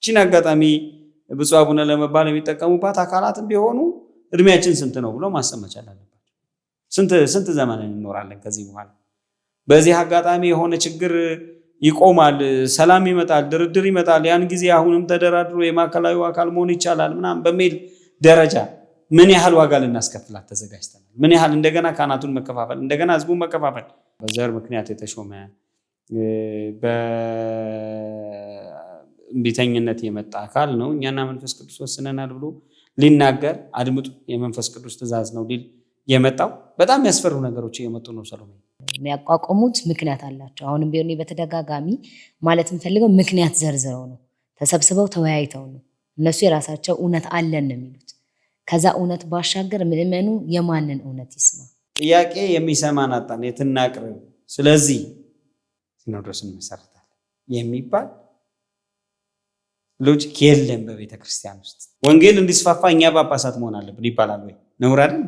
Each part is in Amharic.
እቺን አጋጣሚ ብፁዕ አቡነ ለመባል የሚጠቀሙባት አካላትም ቢሆኑ እድሜያችን ስንት ነው ብሎ ማሰብ መቻል አለባቸው። ስንት ዘመን እንኖራለን ከዚህ በኋላ? በዚህ አጋጣሚ የሆነ ችግር ይቆማል፣ ሰላም ይመጣል፣ ድርድር ይመጣል፣ ያን ጊዜ አሁንም ተደራድሮ የማዕከላዊ አካል መሆን ይቻላል ምናምን በሚል ደረጃ ምን ያህል ዋጋ ልናስከፍላት ተዘጋጅተናል? ምን ያህል እንደገና ካህናቱን መከፋፈል፣ እንደገና ህዝቡን መከፋፈል፣ በዘር ምክንያት የተሾመ በእምቢተኝነት የመጣ አካል ነው እኛና መንፈስ ቅዱስ ወስነናል ብሎ ሊናገር አድምጡ የመንፈስ ቅዱስ ትእዛዝ ነው ሊል የመጣው በጣም ያስፈሩ ነገሮች እየመጡ ነው። ሰሎሜ የሚያቋቁሙት ምክንያት አላቸው። አሁንም ቢሆን በተደጋጋሚ ማለት የምፈልገው ምክንያት ዘርዝረው ነው፣ ተሰብስበው ተወያይተው ነው። እነሱ የራሳቸው እውነት አለን ነው የሚሉት። ከዛ እውነት ባሻገር ምእመኑ የማንን እውነት ይስማ? ጥያቄ የሚሰማን አጣን፣ የትናቅርብ ስለዚህ ሲኖዶስን መሰረታል የሚባል ሎጂክ የለም በቤተ ክርስቲያን ውስጥ። ወንጌል እንዲስፋፋ እኛ ጳጳሳት መሆን አለብን ይባላል ወይ? ነውር አይደል?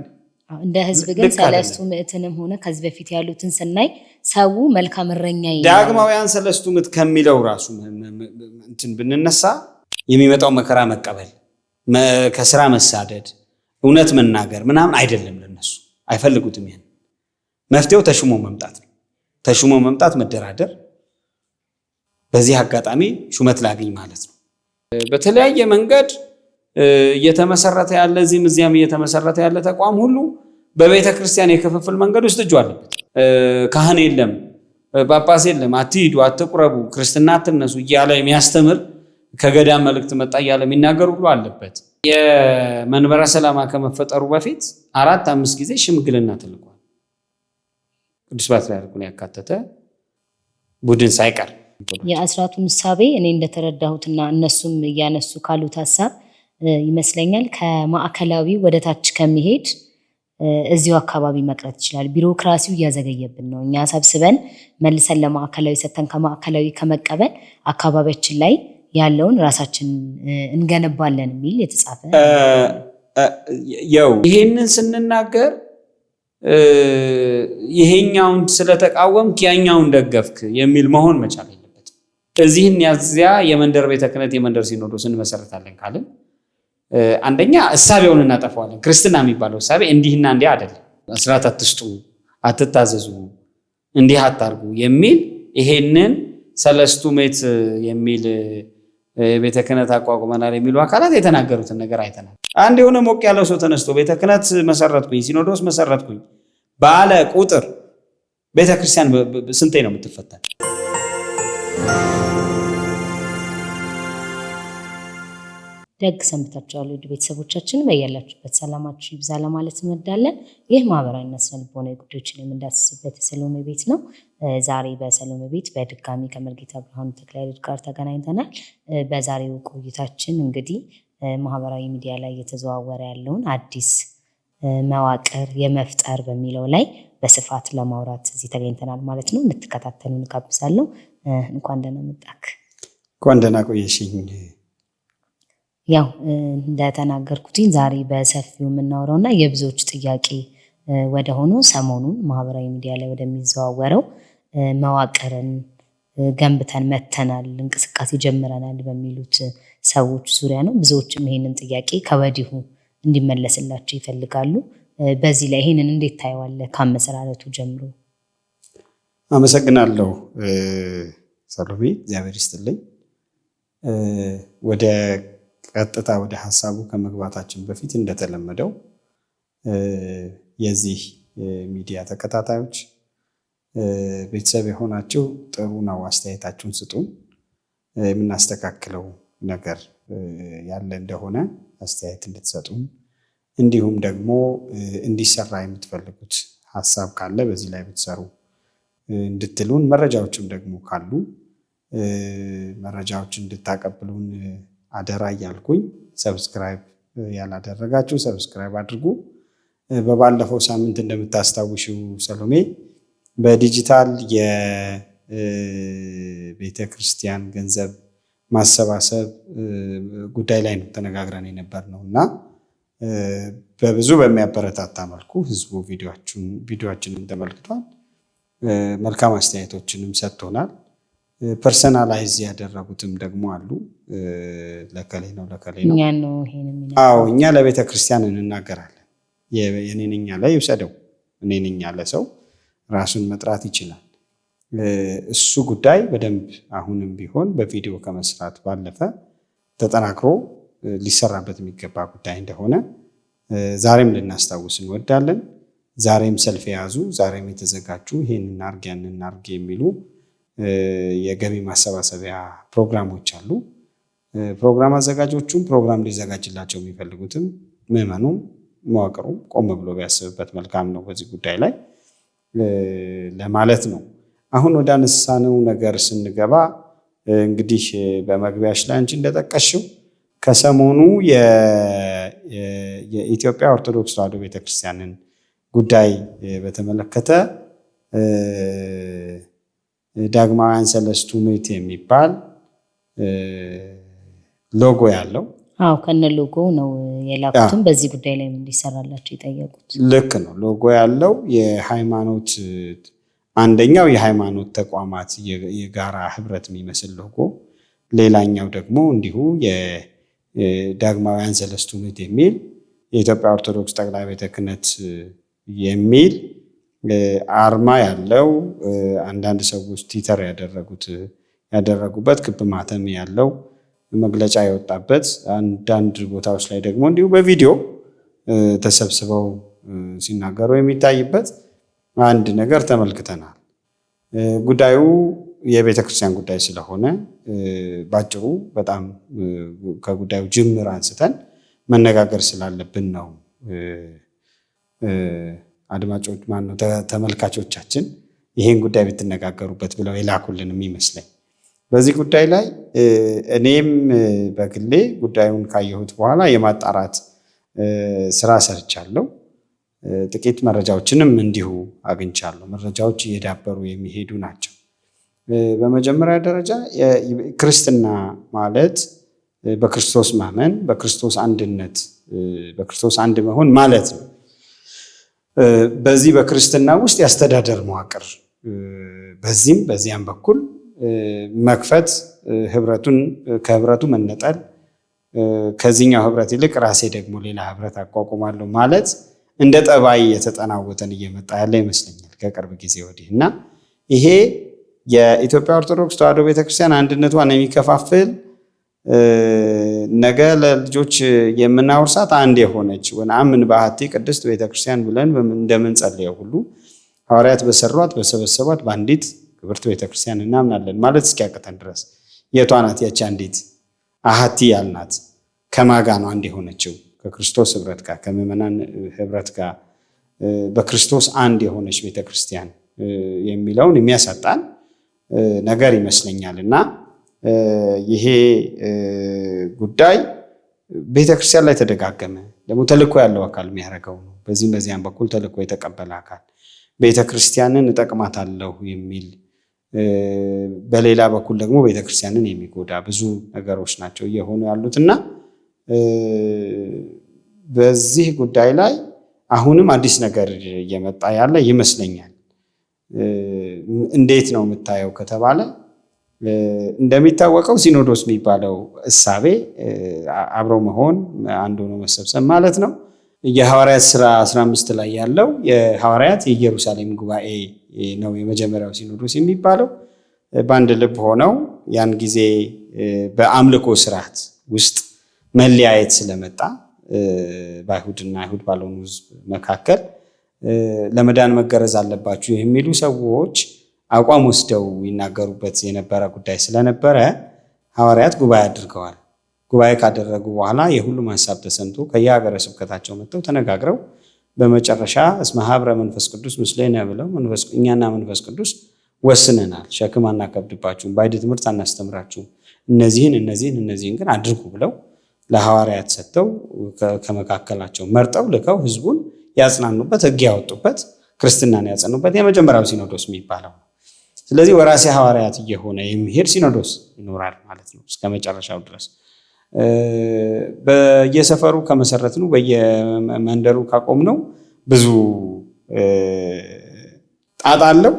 እንደ ህዝብ ግን ሰለስቱ ምዕትንም ሆነ ከዚህ በፊት ያሉትን ስናይ ሰው መልካም እረኛ ዳግማውያን ሰለስቱ ምዕት ከሚለው ራሱ እንትን ብንነሳ የሚመጣው መከራ መቀበል፣ ከስራ መሳደድ፣ እውነት መናገር ምናምን አይደለም። ለነሱ አይፈልጉትም። ያን መፍትሄው ተሽሞ መምጣት ነው። ተሽሞ መምጣት፣ መደራደር፣ በዚህ አጋጣሚ ሹመት ላግኝ ማለት ነው። በተለያየ መንገድ እየተመሰረተ ያለ እዚህም እዚያም እየተመሰረተ ያለ ተቋም ሁሉ በቤተ ክርስቲያን የክፍፍል መንገድ ውስጥ እጁ አለበት። ካህን የለም፣ ጳጳስ የለም፣ አትሂዱ፣ አትቁረቡ፣ ክርስትና አትነሱ እያለ የሚያስተምር ከገዳም መልእክት መጣ እያለ የሚናገር ሁሉ አለበት። የመንበረ ሰላማ ከመፈጠሩ በፊት 4-5 ጊዜ ሽምግልና ተልኳል። ቅዱስ ፓትርያርኩን ያካተተ ቡድን ሳይቀር የአስራቱን እሳቤ እኔ እንደተረዳሁትና እነሱም እያነሱ ካሉት ሀሳብ ይመስለኛል ከማዕከላዊ ወደ ታች ከሚሄድ እዚሁ አካባቢ መቅረት ይችላል። ቢሮክራሲው እያዘገየብን ነው። እኛ ሰብስበን መልሰን ለማዕከላዊ ሰተን ከማዕከላዊ ከመቀበል አካባቢያችን ላይ ያለውን ራሳችን እንገነባለን የሚል የተጻፈ ያው ይሄንን ስንናገር ይሄኛውን ስለተቃወምክ ያኛውን ደገፍክ የሚል መሆን መቻል የለበትም። እዚህን ያዚያ የመንደር ቤተ ክህነት የመንደር ሲኖዶስ እንመሰረታለን ካልን አንደኛ እሳቤውን እናጠፋዋለን። ክርስትና የሚባለው እሳቤ እንዲህና እንዲህ አይደለም። አስራት አትስጡ፣ አትታዘዙ፣ እንዲህ አታርጉ የሚል ይሄንን ሰለስቱ ምዕት የሚል ቤተ ክህነት አቋቁመናል የሚሉ አካላት የተናገሩትን ነገር አይተናል። አንድ የሆነ ሞቅ ያለው ሰው ተነስቶ ቤተ ክህነት መሰረትኩኝ፣ ሲኖዶስ መሰረትኩኝ ባለ ቁጥር ቤተ ክርስቲያን ስንቴ ነው የምትፈተን? ደግ ሰንብታችኋል ውድ ቤተሰቦቻችን፣ በያላችሁበት ሰላማችሁ ይብዛ ለማለት እንወዳለን። ይህ ማህበራዊና ስነ-ልቦናዊ ጉዳዮችን የምንዳስስበት የሰሎሜ ቤት ነው። ዛሬ በሰሎሜ ቤት በድጋሚ ከመርጌታ ብርሃኑ ተክለሃይማኖት ጋር ተገናኝተናል። በዛሬው ቆይታችን እንግዲህ ማህበራዊ ሚዲያ ላይ እየተዘዋወረ ያለውን አዲስ መዋቅር የመፍጠር በሚለው ላይ በስፋት ለማውራት እዚህ ተገኝተናል ማለት ነው። እንድትከታተሉ እንጋብዛለሁ። እንኳን ደህና መጣክ። እንኳን ደህና ቆየሽኝ። ያው እንደተናገርኩትኝ ዛሬ በሰፊው የምናወራውና የብዙዎች ጥያቄ ወደ ሆነው ሰሞኑን ማህበራዊ ሚዲያ ላይ ወደሚዘዋወረው መዋቅርን ገንብተን መተናል፣ እንቅስቃሴ ጀምረናል በሚሉት ሰዎች ዙሪያ ነው። ብዙዎችም ይሄንን ጥያቄ ከወዲሁ እንዲመለስላቸው ይፈልጋሉ። በዚህ ላይ ይሄንን እንዴት ታየዋለህ? ከአመሰራረቱ ጀምሮ። አመሰግናለሁ ሰሎሜ፣ እግዚአብሔር ይስጥልኝ። ወደ ቀጥታ ወደ ሐሳቡ ከመግባታችን በፊት እንደተለመደው የዚህ ሚዲያ ተከታታዮች ቤተሰብ የሆናችሁ ጥሩ ነው፣ አስተያየታችሁን ስጡን። የምናስተካክለው ነገር ያለ እንደሆነ አስተያየት እንድትሰጡን፣ እንዲሁም ደግሞ እንዲሰራ የምትፈልጉት ሐሳብ ካለ በዚህ ላይ ብትሰሩ እንድትሉን፣ መረጃዎችም ደግሞ ካሉ መረጃዎች እንድታቀብሉን አደራ እያልኩኝ፣ ሰብስክራይብ ያላደረጋችሁ ሰብስክራይብ አድርጉ። በባለፈው ሳምንት እንደምታስታውሽው ሰሎሜ በዲጂታል የቤተ ክርስቲያን ገንዘብ ማሰባሰብ ጉዳይ ላይ ነው ተነጋግረን የነበርነው እና በብዙ በሚያበረታታ መልኩ ህዝቡ ቪዲዮአችንን ተመልክቷል። መልካም አስተያየቶችንም ሰጥቶናል። ፐርሰናላይዝ ያደረጉትም ደግሞ አሉ። ለከሌ ነው እኛ ለቤተ ክርስቲያን እንናገራለን። የኔ ነኝ ያለ ይውሰደው፣ እኔ ነኝ ያለ ሰው ራሱን መጥራት ይችላል። እሱ ጉዳይ በደንብ አሁንም ቢሆን በቪዲዮ ከመስራት ባለፈ ተጠናክሮ ሊሰራበት የሚገባ ጉዳይ እንደሆነ ዛሬም ልናስታውስ እንወዳለን። ዛሬም ሰልፍ የያዙ ዛሬም የተዘጋጁ ይሄን እናርግ ያን እናርግ የሚሉ የገቢ ማሰባሰቢያ ፕሮግራሞች አሉ። ፕሮግራም አዘጋጆቹም ፕሮግራም ሊዘጋጅላቸው የሚፈልጉትም ምዕመኑም መዋቅሩም ቆም ብሎ ቢያስብበት መልካም ነው በዚህ ጉዳይ ላይ ለማለት ነው። አሁን ወደ አነሳነው ነገር ስንገባ እንግዲህ በመግቢያሽ ላይ አንቺ እንደጠቀሽው ከሰሞኑ የኢትዮጵያ ኦርቶዶክስ ተዋሕዶ ቤተክርስቲያንን ጉዳይ በተመለከተ ዳግማውያን ሰለስቱ ምዕት የሚባል ሎጎ ያለው ከነ ሎጎ ነው የላኩትም በዚህ ጉዳይ ላይ እንዲሰራላቸው የጠየቁት። ልክ ነው። ሎጎ ያለው የሃይማኖት አንደኛው የሃይማኖት ተቋማት የጋራ ህብረት የሚመስል ሎጎ፣ ሌላኛው ደግሞ እንዲሁ የዳግማውያን ሰለስቱ ምዕት የሚል የኢትዮጵያ ኦርቶዶክስ ጠቅላይ ቤተ ክህነት የሚል አርማ ያለው አንዳንድ ሰዎች ቲተር ያደረጉበት ክብ ማተም ያለው መግለጫ የወጣበት አንዳንድ ቦታዎች ላይ ደግሞ እንዲሁ በቪዲዮ ተሰብስበው ሲናገሩ የሚታይበት አንድ ነገር ተመልክተናል። ጉዳዩ የቤተ ክርስቲያን ጉዳይ ስለሆነ ባጭሩ በጣም ከጉዳዩ ጅምር አንስተን መነጋገር ስላለብን ነው አድማጮች ተመልካቾቻችን ይሄን ጉዳይ ብትነጋገሩበት ብለው የላኩልን የሚመስለኝ። በዚህ ጉዳይ ላይ እኔም በግሌ ጉዳዩን ካየሁት በኋላ የማጣራት ስራ ሰርቻለሁ። ጥቂት መረጃዎችንም እንዲሁ አግኝቻለሁ። መረጃዎች እየዳበሩ የሚሄዱ ናቸው። በመጀመሪያ ደረጃ ክርስትና ማለት በክርስቶስ ማመን፣ በክርስቶስ አንድነት፣ በክርስቶስ አንድ መሆን ማለት ነው። በዚህ በክርስትና ውስጥ የአስተዳደር መዋቅር በዚህም በዚያም በኩል መክፈት፣ ከህብረቱ መነጠል፣ ከዚህኛው ህብረት ይልቅ ራሴ ደግሞ ሌላ ህብረት አቋቁማለሁ ማለት እንደ ጠባይ የተጠናወተን እየመጣ ያለ ይመስለኛል ከቅርብ ጊዜ ወዲህ እና ይሄ የኢትዮጵያ ኦርቶዶክስ ተዋሕዶ ቤተክርስቲያን አንድነቷን የሚከፋፍል ነገ ለልጆች የምናወርሳት አንድ የሆነች ወነአምን በአሐቲ ቅድስት ቤተክርስቲያን ብለን እንደምንጸልየው ሁሉ ሐዋርያት በሰሯት በሰበሰቧት በአንዲት ክብርት ቤተክርስቲያን እናምናለን ማለት እስኪያቅተን ድረስ የቷ ናት ያቺ አንዲት አሐቲ ያልናት? ከማጋ ነው አንድ የሆነችው? ከክርስቶስ ህብረት ጋር፣ ከምዕመናን ህብረት ጋር በክርስቶስ አንድ የሆነች ቤተክርስቲያን የሚለውን የሚያሳጣን ነገር ይመስለኛል እና ይሄ ጉዳይ ቤተክርስቲያን ላይ ተደጋገመ። ደግሞ ተልእኮ ያለው አካል የሚያደርገው ነው። በዚህም በዚያም በኩል ተልእኮ የተቀበለ አካል ቤተክርስቲያንን እጠቅማታለሁ የሚል፣ በሌላ በኩል ደግሞ ቤተክርስቲያንን የሚጎዳ ብዙ ነገሮች ናቸው እየሆኑ ያሉት እና በዚህ ጉዳይ ላይ አሁንም አዲስ ነገር እየመጣ ያለ ይመስለኛል። እንዴት ነው የምታየው ከተባለ እንደሚታወቀው ሲኖዶስ የሚባለው እሳቤ አብሮ መሆን፣ አንድ ሆኖ መሰብሰብ ማለት ነው። የሐዋርያት ሥራ 15 ላይ ያለው የሐዋርያት የኢየሩሳሌም ጉባኤ ነው የመጀመሪያው ሲኖዶስ የሚባለው። በአንድ ልብ ሆነው ያን ጊዜ በአምልኮ ስርዓት ውስጥ መለያየት ስለመጣ በአይሁድና አይሁድ ባልሆኑ ሕዝብ መካከል ለመዳን መገረዝ አለባችሁ የሚሉ ሰዎች አቋም ወስደው ይናገሩበት የነበረ ጉዳይ ስለነበረ ሐዋርያት ጉባኤ አድርገዋል። ጉባኤ ካደረጉ በኋላ የሁሉም ሀሳብ ተሰምቶ ከየሀገረ ስብከታቸው መጥተው ተነጋግረው በመጨረሻ እስመ ሀብረ መንፈስ ቅዱስ ምስሌነ ብለው እኛና መንፈስ ቅዱስ ወስነናል፣ ሸክም አናከብድባችሁም፣ ባዕድ ትምህርት አናስተምራችሁም፣ እነዚህን ግን አድርጉ ብለው ለሐዋርያት ሰጥተው ከመካከላቸው መርጠው ልከው ህዝቡን ያጽናኑበት፣ ሕግ ያወጡበት፣ ክርስትናን ያጸኑበት የመጀመሪያው ሲኖዶስ የሚባለው። ስለዚህ ወራሴ ሐዋርያት እየሆነ የሚሄድ ሲኖዶስ ይኖራል ማለት ነው እስከ መጨረሻው ድረስ። በየሰፈሩ ከመሰረት ነው በየመንደሩ ካቆም ነው ብዙ ጣጣ አለው።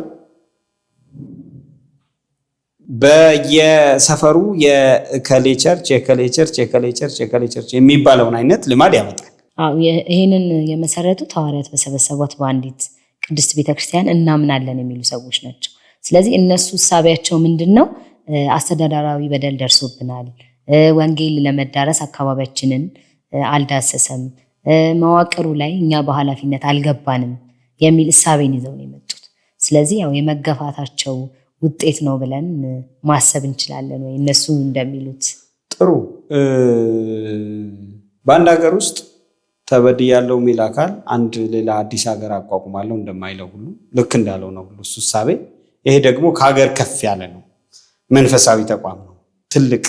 በየሰፈሩ የከሌ ቸርች የሚባለውን አይነት ልማድ ያመጣል። ይህንን የመሰረቱት ሐዋርያት በሰበሰቧት በአንዲት ቅድስት ቤተክርስቲያን እናምናለን የሚሉ ሰዎች ናቸው። ስለዚህ እነሱ እሳቢያቸው ምንድን ነው? አስተዳደራዊ በደል ደርሶብናል፣ ወንጌል ለመዳረስ አካባቢያችንን አልዳሰሰም፣ መዋቅሩ ላይ እኛ በኃላፊነት አልገባንም የሚል እሳቤን ይዘው ነው የመጡት። ስለዚህ ያው የመገፋታቸው ውጤት ነው ብለን ማሰብ እንችላለን ወይ እነሱ እንደሚሉት? ጥሩ። በአንድ ሀገር ውስጥ ተበድያለሁ የሚል አካል አንድ ሌላ አዲስ ሀገር አቋቁማለሁ እንደማይለው ሁሉ ልክ እንዳለው ነው ሁሉ እሱ እሳቤ። ይሄ ደግሞ ከሀገር ከፍ ያለ ነው፣ መንፈሳዊ ተቋም ነው፣ ትልቅ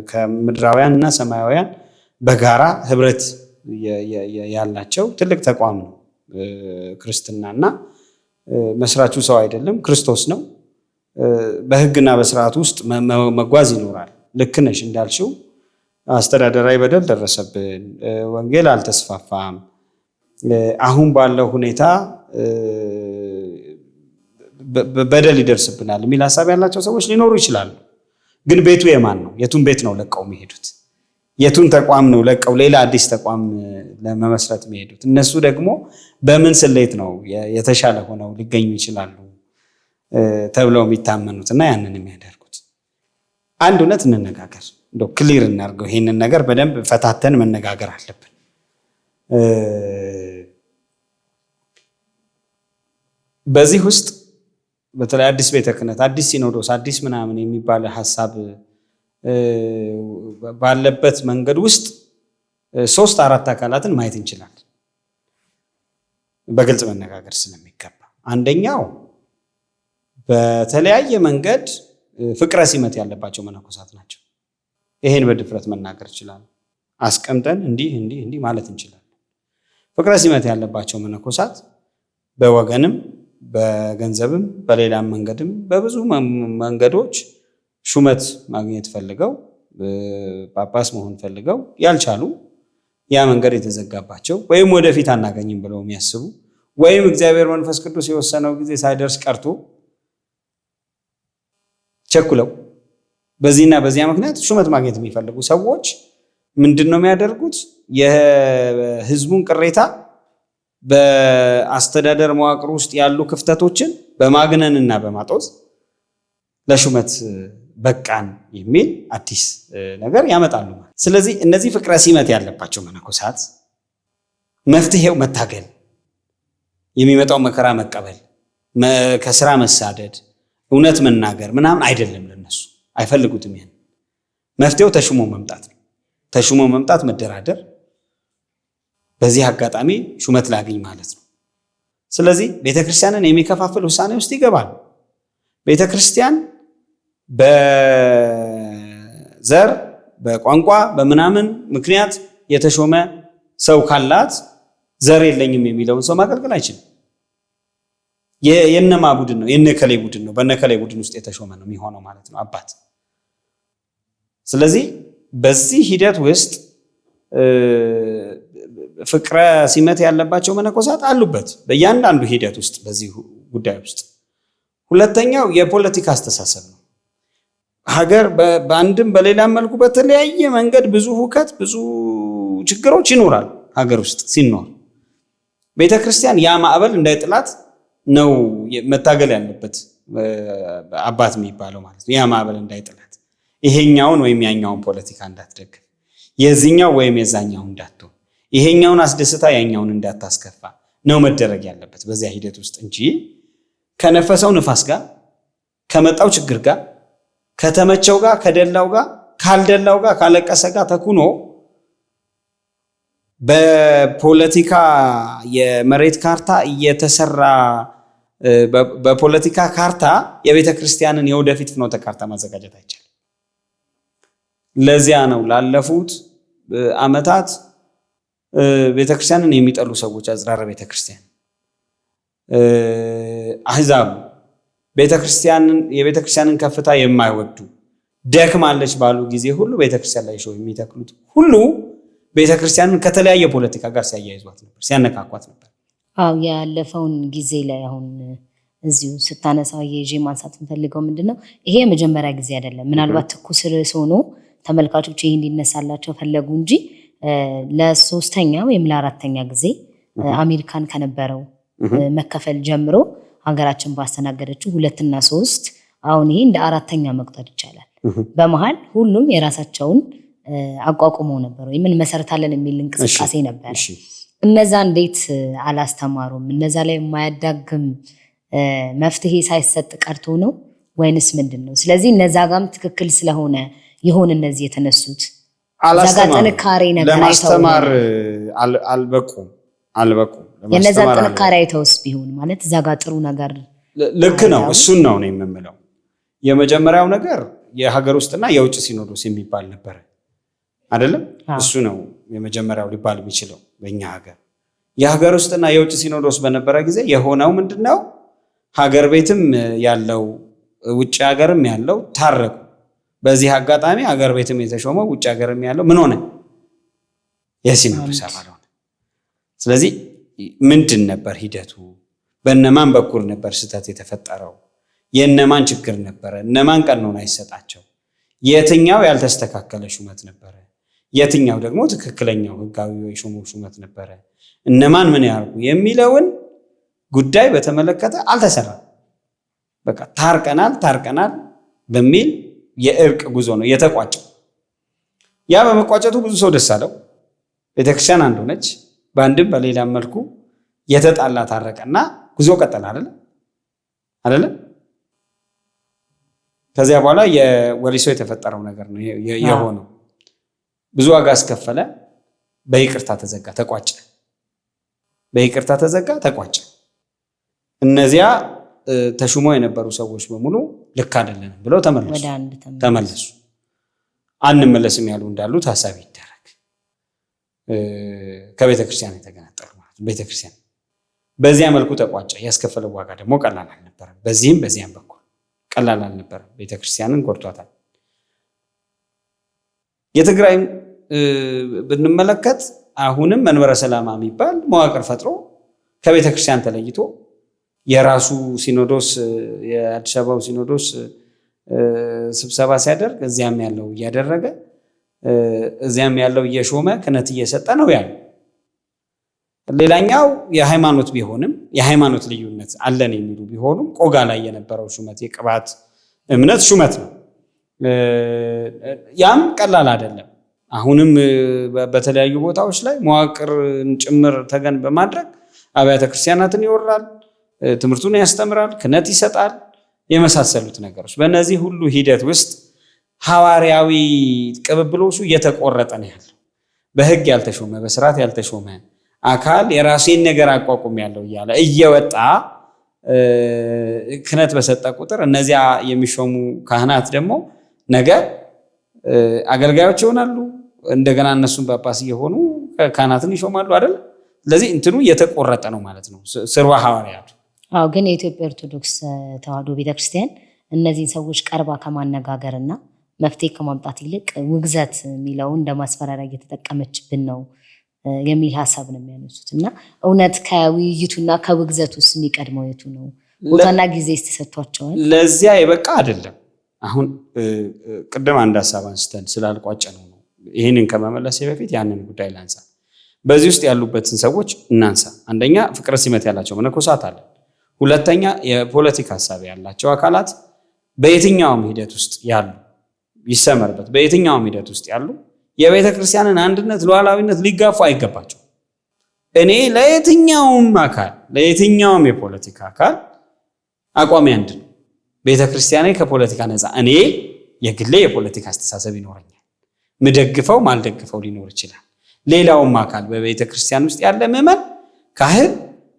ከምድራውያን እና ሰማያውያን በጋራ ህብረት ያላቸው ትልቅ ተቋም ነው ክርስትናና መስራቹ ሰው አይደለም ክርስቶስ ነው። በህግና በስርዓት ውስጥ መጓዝ ይኖራል። ልክ ነሽ እንዳልሽው አስተዳደራዊ በደል ደረሰብን፣ ወንጌል አልተስፋፋም፣ አሁን ባለው ሁኔታ በደል ይደርስብናል የሚል ሀሳብ ያላቸው ሰዎች ሊኖሩ ይችላሉ። ግን ቤቱ የማን ነው? የቱን ቤት ነው ለቀው የሚሄዱት? የቱን ተቋም ነው ለቀው ሌላ አዲስ ተቋም ለመመስረት የሚሄዱት? እነሱ ደግሞ በምን ስሌት ነው የተሻለ ሆነው ሊገኙ ይችላሉ ተብለው የሚታመኑት እና ያንን የሚያደርጉት? አንድ እውነት እንነጋገር፣ እንደው ክሊር እናድርገው። ይህንን ነገር በደንብ ፈታተን መነጋገር አለብን። በዚህ ውስጥ በተለይ አዲስ ቤተ ክህነት፣ አዲስ ሲኖዶስ፣ አዲስ ምናምን የሚባል ሀሳብ ባለበት መንገድ ውስጥ 3-4 አካላትን ማየት እንችላለን፣ በግልጽ መነጋገር ስለሚገባ። አንደኛው በተለያየ መንገድ ፍቅረ ሲመት ያለባቸው መነኮሳት ናቸው። ይሄን በድፍረት መናገር ይችላል። አስቀምጠን እንዲህ ማለት እንችላለን። ፍቅረ ሲመት ያለባቸው መነኮሳት በወገንም በገንዘብም በሌላም መንገድም በብዙ መንገዶች ሹመት ማግኘት ፈልገው ጳጳስ መሆን ፈልገው ያልቻሉ፣ ያ መንገድ የተዘጋባቸው፣ ወይም ወደፊት አናገኝም ብለው የሚያስቡ፣ ወይም እግዚአብሔር መንፈስ ቅዱስ የወሰነው ጊዜ ሳይደርስ ቀርቶ ቸኩለው በዚህና በዚያ ምክንያት ሹመት ማግኘት የሚፈልጉ ሰዎች ምንድን ነው የሚያደርጉት? የህዝቡን ቅሬታ በአስተዳደር መዋቅር ውስጥ ያሉ ክፍተቶችን በማግነንና በማጦዝ ለሹመት በቃን የሚል አዲስ ነገር ያመጣሉ። ስለዚህ እነዚህ ፍቅረ ሲመት ያለባቸው መነኮሳት መፍትሄው መታገል፣ የሚመጣው መከራ መቀበል፣ ከስራ መሳደድ፣ እውነት መናገር ምናምን አይደለም። ለነሱ አይፈልጉትም። ያን መፍትሄው ተሹሞ መምጣት ነው። ተሹሞ መምጣት፣ መደራደር፣ በዚህ አጋጣሚ ሹመት ላግኝ ማለት ነው። ስለዚህ ቤተክርስቲያንን የሚከፋፍል ውሳኔ ውስጥ ይገባል። ቤተክርስቲያን በዘር በቋንቋ በምናምን ምክንያት የተሾመ ሰው ካላት ዘር የለኝም የሚለውን ሰው ማገልገል አይችልም። የነማ ቡድን ነው? የነከሌ ቡድን ነው። በነከሌ ቡድን ውስጥ የተሾመ ነው የሚሆነው ማለት ነው አባት። ስለዚህ በዚህ ሂደት ውስጥ ፍቅረ ሲመት ያለባቸው መነኮሳት አሉበት በእያንዳንዱ ሂደት ውስጥ በዚህ ጉዳይ ውስጥ። ሁለተኛው የፖለቲካ አስተሳሰብ ነው። ሀገር በአንድም በሌላም መልኩ በተለያየ መንገድ ብዙ ሁከት፣ ብዙ ችግሮች ይኖራል ሀገር ውስጥ ሲኖር። ቤተክርስቲያን ያ ማዕበል እንዳይጥላት ነው መታገል ያለበት አባት የሚባለው ማለት ነው። ያ ማዕበል እንዳይጥላት፣ ይሄኛውን ወይም ያኛውን ፖለቲካ እንዳትደግፍ፣ የዚህኛው ወይም የዛኛው እንዳትሆን፣ ይሄኛውን አስደስታ ያኛውን እንዳታስከፋ ነው መደረግ ያለበት በዚያ ሂደት ውስጥ እንጂ ከነፈሰው ንፋስ ጋር ከመጣው ችግር ጋር ከተመቸው ጋር ከደላው ጋር ካልደላው ጋር ካለቀሰ ጋር ተኩኖ በፖለቲካ የመሬት ካርታ እየተሰራ በፖለቲካ ካርታ የቤተ ክርስቲያንን የወደፊት ፍኖተ ካርታ ማዘጋጀት አይቻልም። ለዚያ ነው ላለፉት ዓመታት ቤተክርስቲያንን የሚጠሉ ሰዎች አጽራረ ቤተክርስቲያን አህዛብ የቤተክርስቲያንን ከፍታ የማይወዱ ደክማለች ባሉ ጊዜ ሁሉ ቤተክርስቲያን ላይ ሾህ የሚተክሉት ሁሉ ቤተክርስቲያንን ከተለያየ ፖለቲካ ጋር ሲያያይዟት ነበር፣ ሲያነካኳት ነበር። ያለፈውን ጊዜ ላይ አሁን እዚሁ ስታነሳው የጄ ማንሳት የምፈልገው ምንድነው ይሄ የመጀመሪያ ጊዜ አይደለም። ምናልባት ትኩስ ርዕስ ሆኖ ተመልካቾች ይሄ እንዲነሳላቸው ፈለጉ እንጂ ለሶስተኛ ወይም ለአራተኛ ጊዜ አሜሪካን ከነበረው መከፈል ጀምሮ ሀገራችን ባስተናገደችው 2 እና 3 አሁን ይሄ እንደ አራተኛ መቁጠር ይቻላል። በመሃል ሁሉም የራሳቸውን አቋቁመው ነበር ወይ ምን መሰረታለን የሚል እንቅስቃሴ ነበር። እነዛ እንዴት አላስተማሩም? እነዛ ላይ የማያዳግም መፍትሄ ሳይሰጥ ቀርቶ ነው ወይንስ ምንድነው? ስለዚህ እነዛ ጋም ትክክል ስለሆነ ይሆን እነዚህ የተነሱት ዛጋ ጥንካሬ ነገር ለማስተማር አልበቁም። የነዛ ጥንካሬ አይተውስ ቢሆን ማለት ዛጋ ጥሩ ነገር ልክ ነው። እሱን ነው የምምለው። የመጀመሪያው ነገር የሀገር ውስጥና የውጭ ሲኖዶስ የሚባል ነበር አይደለም? እሱ ነው የመጀመሪያው ሊባል የሚችለው በእኛ ሀገር። የሀገር ውስጥና የውጭ ሲኖዶስ በነበረ ጊዜ የሆነው ምንድነው? ሀገር ቤትም ያለው ውጭ ሀገርም ያለው ታረቁ። በዚህ አጋጣሚ ሀገር ቤትም የተሾመው ውጭ ሀገርም ያለው ምን ሆነ? የሲኖዶስ አባል ሆነ። ስለዚህ ምንድን ነበር ሂደቱ? በእነማን በኩል ነበር ስህተት የተፈጠረው? የእነማን ችግር ነበረ? እነማን ቀኖና ይሰጣቸው? የትኛው ያልተስተካከለ ሹመት ነበረ? የትኛው ደግሞ ትክክለኛው ህጋዊ የሾመው ሹመት ነበረ? እነማን ምን ያርጉ የሚለውን ጉዳይ በተመለከተ አልተሰራም። በቃ ታርቀናል በሚል የእርቅ ጉዞ ነው የተቋጨው። ያ በመቋጨቱ ብዙ ሰው ደስ አለው። ቤተክርስቲያን አንድ ሆነች። በአንድም በሌላም መልኩ የተጣላ ታረቀና ጉዞ ቀጠለ አይደለም? ከዚያ በኋላ የወሊሶ የተፈጠረው ነገር ነው የሆነው። ብዙ ዋጋ አስከፈለ። በይቅርታ ተዘጋ፣ ተቋጨ። በይቅርታ ተዘጋ፣ ተቋጨ። እነዚያ ተሹመው የነበሩ ሰዎች በሙሉ ልክ አይደለንም ብለው ተመለሱ። አንመለስም ያሉ እንዳሉ ታሳቢ ይደረግ። ከቤተክርስቲያን የተገነጠሉ ማለት ቤተክርስቲያን በዚያ መልኩ ተቋጨ። ያስከፈለው ዋጋ ደግሞ ቀላል አልነበረም። በዚህም በዚያም በኩል ቀላል አልነበረም። ቤተክርስቲያንን ጎድቷታል። የትግራይም ብንመለከት አሁንም መንበረ ሰላማ የሚባል መዋቅር ፈጥሮ ከቤተክርስቲያን ተለይቶ የራሱ ሲኖዶስ የአዲስ አበባው ሲኖዶስ ስብሰባ ሲያደርግ እዚያም ያለው እያደረገ እዚያም ያለው እየሾመ ክህነት እየሰጠ ነው ያለው። ሌላኛው የሃይማኖት ቢሆንም የሃይማኖት ልዩነት አለን የሚሉ ቢሆኑም ቆጋ ላይ የነበረው ሹመት የቅባት እምነት ሹመት ነው። ያም ቀላል አይደለም። አሁንም በተለያዩ ቦታዎች ላይ መዋቅርን ጭምር ተገን በማድረግ አብያተ ክርስቲያናትን ይወራል፣ ትምህርቱን ያስተምራል፣ ክህነት ይሰጣል፣ የመሳሰሉት ነገሮች። በእነዚህ ሁሉ ሂደት ውስጥ ሐዋርያዊ ቅብብሎሹ እየተቆረጠ ነው ያለው። በሕግ ያልተሾመ በስርዓት ያልተሾመ አካል የራሴን ነገር አቋቁም ያለው እያለ እየወጣ ክህነት በሰጠ ቁጥር እነዚያ የሚሾሙ ካህናት ደግሞ ነገ አገልጋዮች ይሆናሉ። እንደገና እነሱን ጳጳስ እየሆኑ ካህናትን ይሾማሉ አይደል? ስለዚህ እንትኑ እየተቆረጠ ነው ማለት ነው ስርወ ሐዋርያቱ። ግን የኢትዮጵያ ኦርቶዶክስ ተዋሕዶ ቤተክርስቲያን እነዚህን ሰዎች ቀርባ ከማነጋገርና መፍትሄ ከማምጣት ይልቅ ውግዘት የሚለው እንደ ማስፈራሪያ እየተጠቀመችብን ነው የሚል ሀሳብ ነው የሚያነሱት። እና እውነት ከውይይቱና ከውግዘት ውስጥ የሚቀድመው የቱ ነው? ቦታና ጊዜ ተሰጥቷቸዋል? ለዚያ የበቃ አይደለም። አሁን ቅድም አንድ ሀሳብ አንስተን ስላልቋጨ ነው። ይህንን ከመመለሴ በፊት ያንን ጉዳይ ላንሳ። በዚህ ውስጥ ያሉበትን ሰዎች እናንሳ። አንደኛ ፍቅረ ሲመት ያላቸው መነኮሳት አለ። ሁለተኛ የፖለቲካ ሀሳብ ያላቸው አካላት በየትኛውም ሂደት ውስጥ ያሉ ይሰመርበት፣ በየትኛውም ሂደት ውስጥ ያሉ የቤተ ክርስቲያንን አንድነት ሉዓላዊነት ሊጋፉ አይገባቸው። እኔ ለየትኛውም አካል ለየትኛውም የፖለቲካ አካል አቋሚ አንድ ነው። ቤተ ክርስቲያኔ ከፖለቲካ ነፃ፣ እኔ የግሌ የፖለቲካ አስተሳሰብ ይኖረኛል። ምደግፈው ማልደግፈው ሊኖር ይችላል። ሌላውም አካል በቤተ ክርስቲያን ውስጥ ያለ ምዕመን ካህን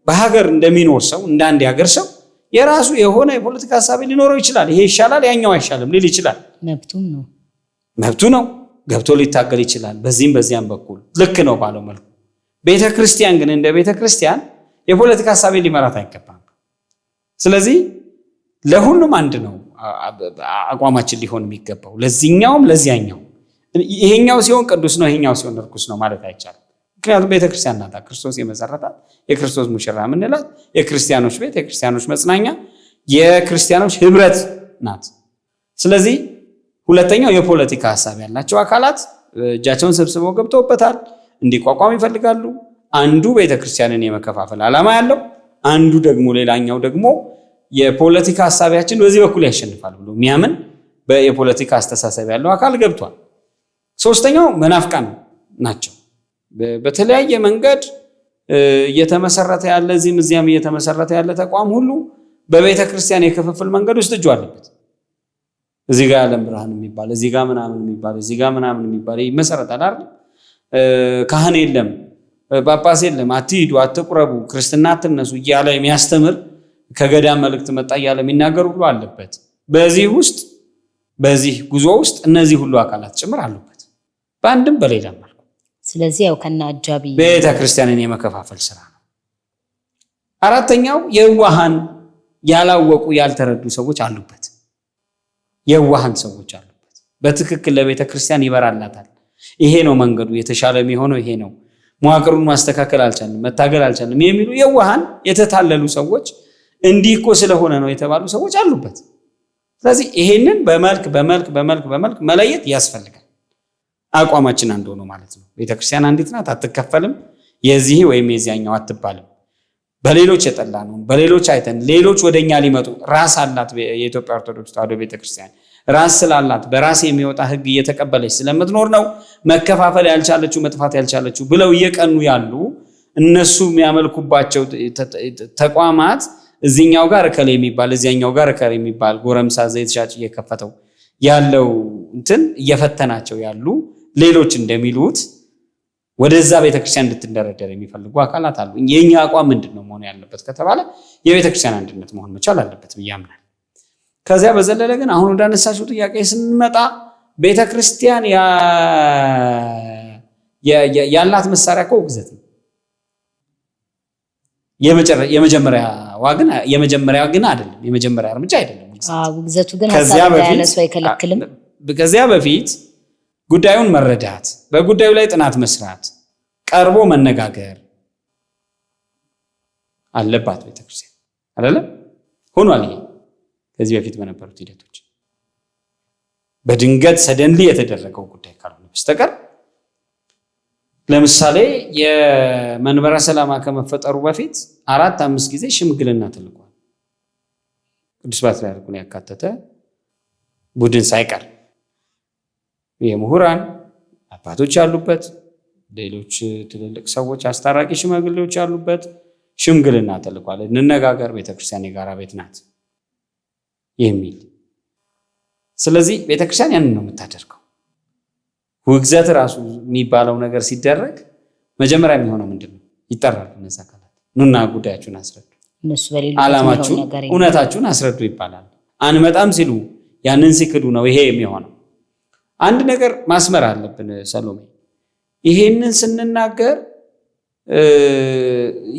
በሀገር እንደሚኖር ሰው እንደ አንድ የሀገር ሰው የራሱ የሆነ የፖለቲካ ሀሳብ ሊኖረው ይችላል። ይሄ ይሻላል ያኛው አይሻልም ሊል ይችላል። መብቱ ነው። ገብቶ ሊታገል ይችላል። በዚህም በዚያም በኩል ልክ ነው ባለው መልኩ። ቤተ ክርስቲያን ግን እንደ ቤተ ክርስቲያን የፖለቲካ ሀሳብ ሊመራት አይገባም። ስለዚህ ለሁሉም አንድ ነው አቋማችን ሊሆን የሚገባው፣ ለዚህኛውም ለዚያኛው። ይሄኛው ሲሆን ቅዱስ ነው፣ ይሄኛው ሲሆን ርኩስ ነው ማለት አይቻልም። ምክንያቱም ቤተክርስቲያን ናት ክርስቶስ የመሰረታት፣ የክርስቶስ ሙሽራ የምንላት፣ የክርስቲያኖች ቤት፣ የክርስቲያኖች መጽናኛ፣ የክርስቲያኖች ህብረት ናት። ስለዚህ ሁለተኛው የፖለቲካ ሐሳብ ያላቸው አካላት እጃቸውን ሰብስበው ገብተውበታል፣ እንዲቋቋም ይፈልጋሉ። አንዱ ቤተክርስቲያንን የመከፋፈል ዓላማ ያለው፣ አንዱ ደግሞ ሌላኛው ደግሞ የፖለቲካ ሐሳቢያችን በዚህ በኩል ያሸንፋል ብሎ የሚያምን የፖለቲካ አስተሳሰብ ያለው አካል ገብቷል። ሶስተኛው መናፍቃን ናቸው። በተለያየ መንገድ እየተመሰረተ ያለ እዚህም እዚያም እየተመሰረተ ያለ ተቋም ሁሉ በቤተ ክርስቲያን የክፍፍል መንገድ ውስጥ እጁ አለበት። እዚህ ጋር ዓለም ብርሃን የሚባል እዚህ ጋር ምናምን የሚባል እዚህ ጋር ምናምን የሚባል ይመሰረታል አይደል? ካህን የለም፣ ጳጳስ የለም፣ አትሂዱ፣ አትቁረቡ፣ ክርስትና አትነሱ እያለ የሚያስተምር ከገዳም መልእክት መጣ እያለ የሚናገር ሁሉ አለበት። በዚህ ጉዞ ውስጥ እነዚህ ሁሉ አካላት ጭምር አሉበት በአንድም በሌላም መልኩ። ስለዚህ ያው ከና አጃቢ ቤተ ክርስቲያንን የመከፋፈል ስራ ነው። አራተኛው የዋሃን ያላወቁ ያልተረዱ ሰዎች አሉበት። የዋሃን ሰዎች አሉበት። በትክክል ለቤተ ክርስቲያን ይበራላታል። ይሄ ነው መንገዱ፣ የተሻለ የሚሆነው ይሄ ነው፣ መዋቅሩን ማስተካከል አልቻልንም፣ መታገል አልቻልንም የሚሉ የዋሃን የተታለሉ ሰዎች እንዲህ እኮ ስለሆነ ነው የተባሉ ሰዎች አሉበት። ስለዚህ ይሄንን በመልክ መለየት ያስፈልጋል። አቋማችን አንድ ሆኖ ማለት ነው። ቤተክርስቲያን አንዲት ናት፣ አትከፈልም፣ የዚህ ወይም የዚያኛው አትባልም። በሌሎች የጠላ ነው፣ በሌሎች አይተን ሌሎች ወደኛ ሊመጡ ራስ አላት። የኢትዮጵያ ኦርቶዶክስ ተዋሕዶ ቤተክርስቲያን ራስ ስላላት በራስ የሚወጣ ሕግ እየተቀበለች ስለምትኖር ነው መከፋፈል ያልቻለችው መጥፋት ያልቻለችው ብለው እየቀኑ ያሉ እነሱ የሚያመልኩባቸው ተቋማት እዚህኛው ጋር እከሌ የሚባል እዚያኛው ጋር እከሌ የሚባል ጎረምሳ ዘይት ሻጭ እየከፈተው ያለው እንትን እየፈተናቸው ያሉ ሌሎች እንደሚሉት ወደዛ ቤተክርስቲያን እንድትደረደር የሚፈልጉ አካላት አሉ። የኛ አቋም ምንድነው መሆን ያለበት ከተባለ የቤተክርስቲያን አንድነት መሆን መቻል አለበት ብዬ አምናለሁ። ከዚያ በዘለለ ግን አሁን ወደ አነሳሽው ጥያቄ ስንመጣ ቤተክርስቲያን ያላት መሳሪያ እኮ ውግዘት ነው። የመጀመሪያ ግን አይደለም፣ የመጀመሪያ እርምጃ አይደለም ውግዘቱ። ግን ሐሳብ ያነሱ አይከለክልም። ከዚያ በፊት ጉዳዩን መረዳት፣ በጉዳዩ ላይ ጥናት መስራት፣ ቀርቦ መነጋገር አለባት ቤተክርስቲያን አይደለም? ሆኗል። ይሄ ከዚህ በፊት በነበሩት ሂደቶች በድንገት ሰደንሊ የተደረገው ጉዳይ ካልሆነ በስተቀር ለምሳሌ የመንበረ ሰላማ ከመፈጠሩ በፊት 4-5 ጊዜ ሽምግልና ተልቋል። ቅዱስ ፓትርያርኩን ያካተተ ቡድን ሳይቀር የምሁራን አባቶች ያሉበት፣ ሌሎች ትልልቅ ሰዎች አስታራቂ ሽማግሌዎች ያሉበት ሽምግልና ተልቋል። እንነጋገር፣ ቤተክርስቲያን የጋራ ቤት ናት የሚል። ስለዚህ ቤተክርስቲያን ያንን ነው የምታደርገው። ውግዘት ራሱ የሚባለው ነገር ሲደረግ መጀመሪያ የሚሆነው ምንድነው? ይጠራሉ እነዛ አካላት፣ ኑና ጉዳያችሁን አስረዱ፣ ዓላማችሁን፣ እውነታችሁን አስረዱ ይባላል። አንመጣም ሲሉ ያንን ሲክዱ ነው ይሄ የሚሆነው። አንድ ነገር ማስመር አለብን ሰሎሜ። ይሄንን ስንናገር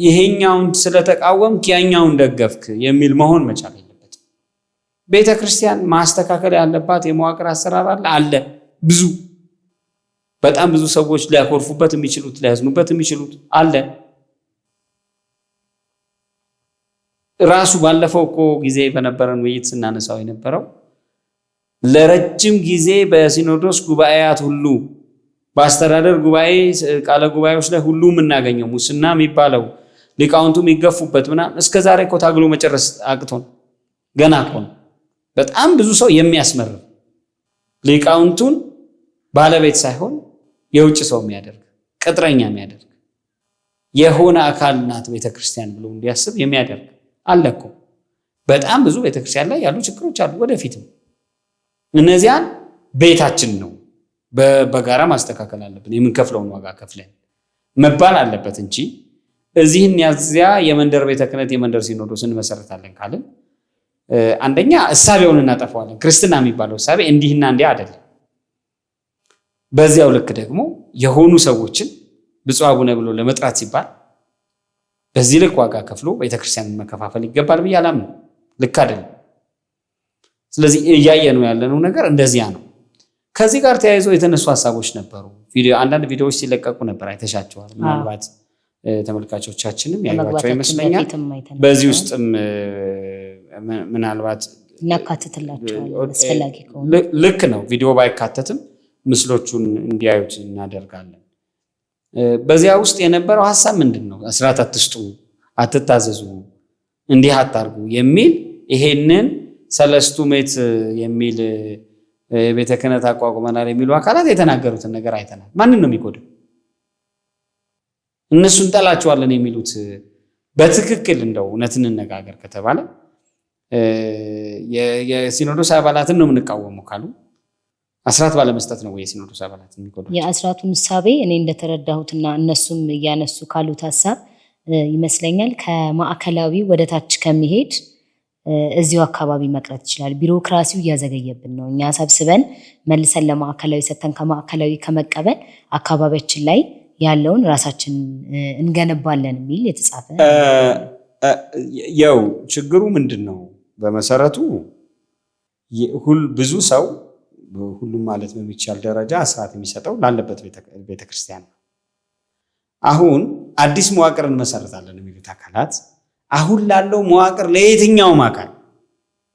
ይሄኛውን ስለተቃወምክ ያኛውን ደገፍክ የሚል መሆን መቻል የለበትም። ቤተክርስቲያን ማስተካከል ያለባት የመዋቅር አሰራር አለ። በጣም ብዙ ሰዎች ሊያኮርፉበት የሚችሉት ሊያዝኑበት የሚችሉት አለ። ራሱ ባለፈው እኮ ጊዜ በነበረን ውይይት ስናነሳው የነበረው ለረጅም ጊዜ በሲኖዶስ ጉባኤያት ሁሉ በአስተዳደር ጉባኤ ቃለ ጉባኤዎች ላይ ሁሉ የምናገኘው ሙስና የሚባለው ሊቃውንቱ የሚገፉበት ምናምን እስከ ዛሬ እኮ ታግሎ መጨረስ አቅቶን ገና እኮ ነው። በጣም ብዙ ሰው የሚያስመርር ሊቃውንቱን ባለቤት ሳይሆን የውጭ ሰው የሚያደርግ ቅጥረኛ የሚያደርግ የሆነ አካል ናት ቤተክርስቲያን ብሎ እንዲያስብ የሚያደርግ አለ እኮ። በጣም ብዙ ቤተክርስቲያን ላይ ያሉ ችግሮች አሉ። ወደፊትም እነዚያን ቤታችን ነው በጋራ ማስተካከል አለብን። የምንከፍለውን ዋጋ ከፍለን መባል አለበት እንጂ እዚህን ያዚያ የመንደር ቤተ ክህነት የመንደር ሲኖዶስ እንመሰረታለን ካልን አንደኛ እሳቤውን እናጠፋዋለን። ክርስትና የሚባለው እሳቤ እንዲህና እንዲህ አይደለም። በዚያው ልክ ደግሞ የሆኑ ሰዎችን ብፁዕ አቡነ ብሎ ለመጥራት ሲባል በዚህ ልክ ዋጋ ከፍሎ ቤተክርስቲያንን መከፋፈል ይገባል ብዬ አላምንም። ልክ አይደለም። ስለዚህ እያየነው ያለነው ነገር እንደዚያ ነው። ከዚህ ጋር ተያይዞ የተነሱ ሀሳቦች ነበሩ። አንዳንድ ቪዲዮዎች ሲለቀቁ ነበር፣ አይተሻቸዋል። ምናልባት ተመልካቾቻችንም ያዩዋቸው ይመስለኛል። በዚህ ውስጥም ምናልባት እናካትትላቸዋለን አስፈላጊ ከሆነ ልክ ነው። ቪዲዮ ባይካተትም ምስሎቹን እንዲያዩት እናደርጋለን። በዚያ ውስጥ የነበረው ሐሳብ ምንድነው? አስራት አትስጡ፣ አትታዘዙ፣ እንዲህ አታርጉ የሚል ይሄንን ሰለስቱ ምዕት የሚል ቤተ ክህነት አቋቁመናል የሚሉ አካላት የተናገሩትን ነገር አይተናል። ማንን ነው የሚጎዳው? እነሱን ጠላቸዋለን የሚሉት በትክክል እንደው እውነት እንነጋገር ከተባለ የሲኖዶስ አባላትን ነው የምንቃወመው ካሉ አስራት ባለመስጠት ነው ወይ የሲኖዶስ አባላትን የሚጎዳው? የአስራቱን ምሳቤ እኔ እንደተረዳሁትና እነሱም እያነሱ ካሉት ሐሳብ ይመስለኛል ከማዕከላዊ ወደ ታች ከሚሄድ እዚሁ አካባቢ መቅረት ይችላል። ቢሮክራሲው እያዘገየብን ነው። እኛ ሰብስበን መልሰን ለማዕከላዊ ሰተን ከማዕከላዊ ከመቀበል አካባቢያችን ላይ ያለውን ራሳችን እንገነባለን የሚል የተጻፈ ያው ችግሩ ምንድን ነው? በመሰረቱ ብዙ ሰው ሁሉም ማለት በሚቻል ደረጃ አስራት የሚሰጠው ላለበት ቤተክርስቲያን ነው። አሁን አዲስ መዋቅር እንመሰርታለን የሚሉት አካላት አሁን ላለው መዋቅር ለየትኛውም አካል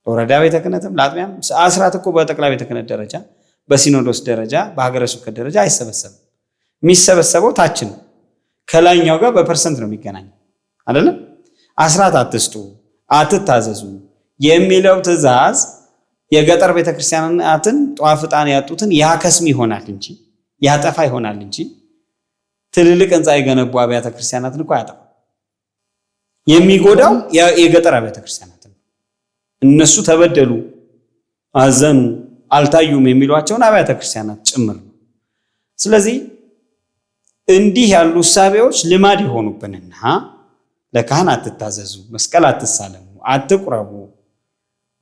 በወረዳ ቤተ ክህነትም ለአጥቢያም አስራት እኮ በጠቅላይ ቤተ ክህነት ደረጃ በሲኖዶስ ደረጃ በሀገረ ስብከት ደረጃ አይሰበሰብም። የሚሰበሰበው ታች ነው። ከላይኛው ጋር በፐርሰንት ነው የሚገናኘው አይደለም። አስራት አትስጡ፣ አትታዘዙ የሚለው ትእዛዝ የገጠር ቤተክርስቲያናትን ጧፍ ዕጣን ያጡትን ያከስም ይሆናል እንጂ ያጠፋ ይሆናል እንጂ ትልልቅ ህንፃ የገነቡ አብያተ ክርስቲያናትን እኮ ያጠፋ። የሚጎዳው የገጠር አብያተ ክርስቲያናትን እነሱ ተበደሉ፣ አዘኑ፣ አልታዩም የሚሏቸውን አብያተ ክርስቲያናት ጭምር ነው። ስለዚህ እንዲህ ያሉ እሳቤዎች ልማድ የሆኑብንና ለካህን አትታዘዙ፣ መስቀል አትሳለሙ፣ አትቁረቡ፣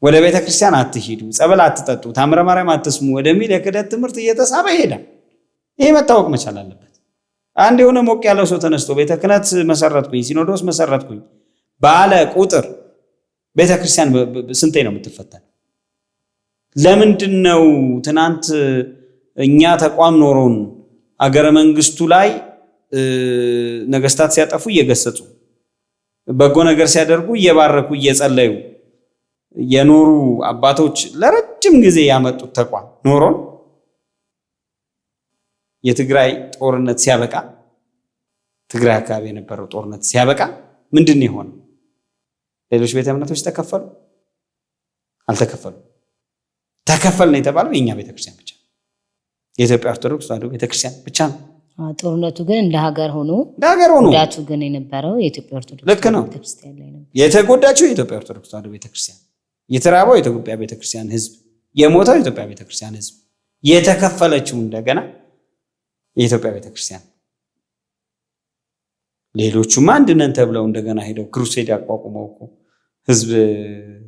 ወደ ቤተ ክርስቲያን አትሂዱ፣ ጸበል አትጠጡ፣ ታምረ ማርያም አትስሙ ወደሚል የክህደት ትምህርት እየተሳበ ይሄዳል። ይሄ መታወቅ መቻል አለበት። አንድ የሆነ ሞቅ ያለው ሰው ተነስቶ ቤተ ክህነት መሰረትኩኝ፣ ሲኖዶስ መሰረትኩኝ ባለ ቁጥር ቤተ ክርስቲያን ስንቴ ነው የምትፈተን? ለምንድን ነው ትናንት እኛ ተቋም ኖሮን አገረ መንግስቱ ላይ ነገስታት ሲያጠፉ እየገሰጹ በጎ ነገር ሲያደርጉ እየባረኩ እየጸለዩ የኖሩ አባቶች ለረጅም ጊዜ ያመጡት ተቋም ኖሮን የትግራይ ጦርነት ሲያበቃ ትግራይ አካባቢ የነበረው ጦርነት ሲያበቃ ምንድን ነው የሆነው? ሌሎች ቤተ እምነቶች ተከፈሉ? አልተከፈሉ። ተከፈል ነው የተባለው የኛ ቤተክርስቲያን ብቻ፣ የኢትዮጵያ ኦርቶዶክስ ተዋሕዶ ቤተክርስቲያን ብቻ ነው። ጦርነቱ ግን እንደ ሀገር ሆኖ ጉዳቱ ግን የነበረው የኢትዮጵያ ኦርቶዶክስ ቤተክርስቲያን ላይ ነው። የተጎዳችው የኢትዮጵያ ኦርቶዶክስ ተዋሕዶ ቤተክርስቲያን፣ የተራበው የኢትዮጵያ ቤተክርስቲያን ህዝብ፣ የሞተው የኢትዮጵያ ቤተክርስቲያን ህዝብ፣ የተከፈለችው እንደገና የኢትዮጵያ ቤተክርስቲያን። ሌሎቹማ አንድነን ተብለው እንደገና ሄደው ክሩሴድ ያቋቁመው እኮ ህዝብ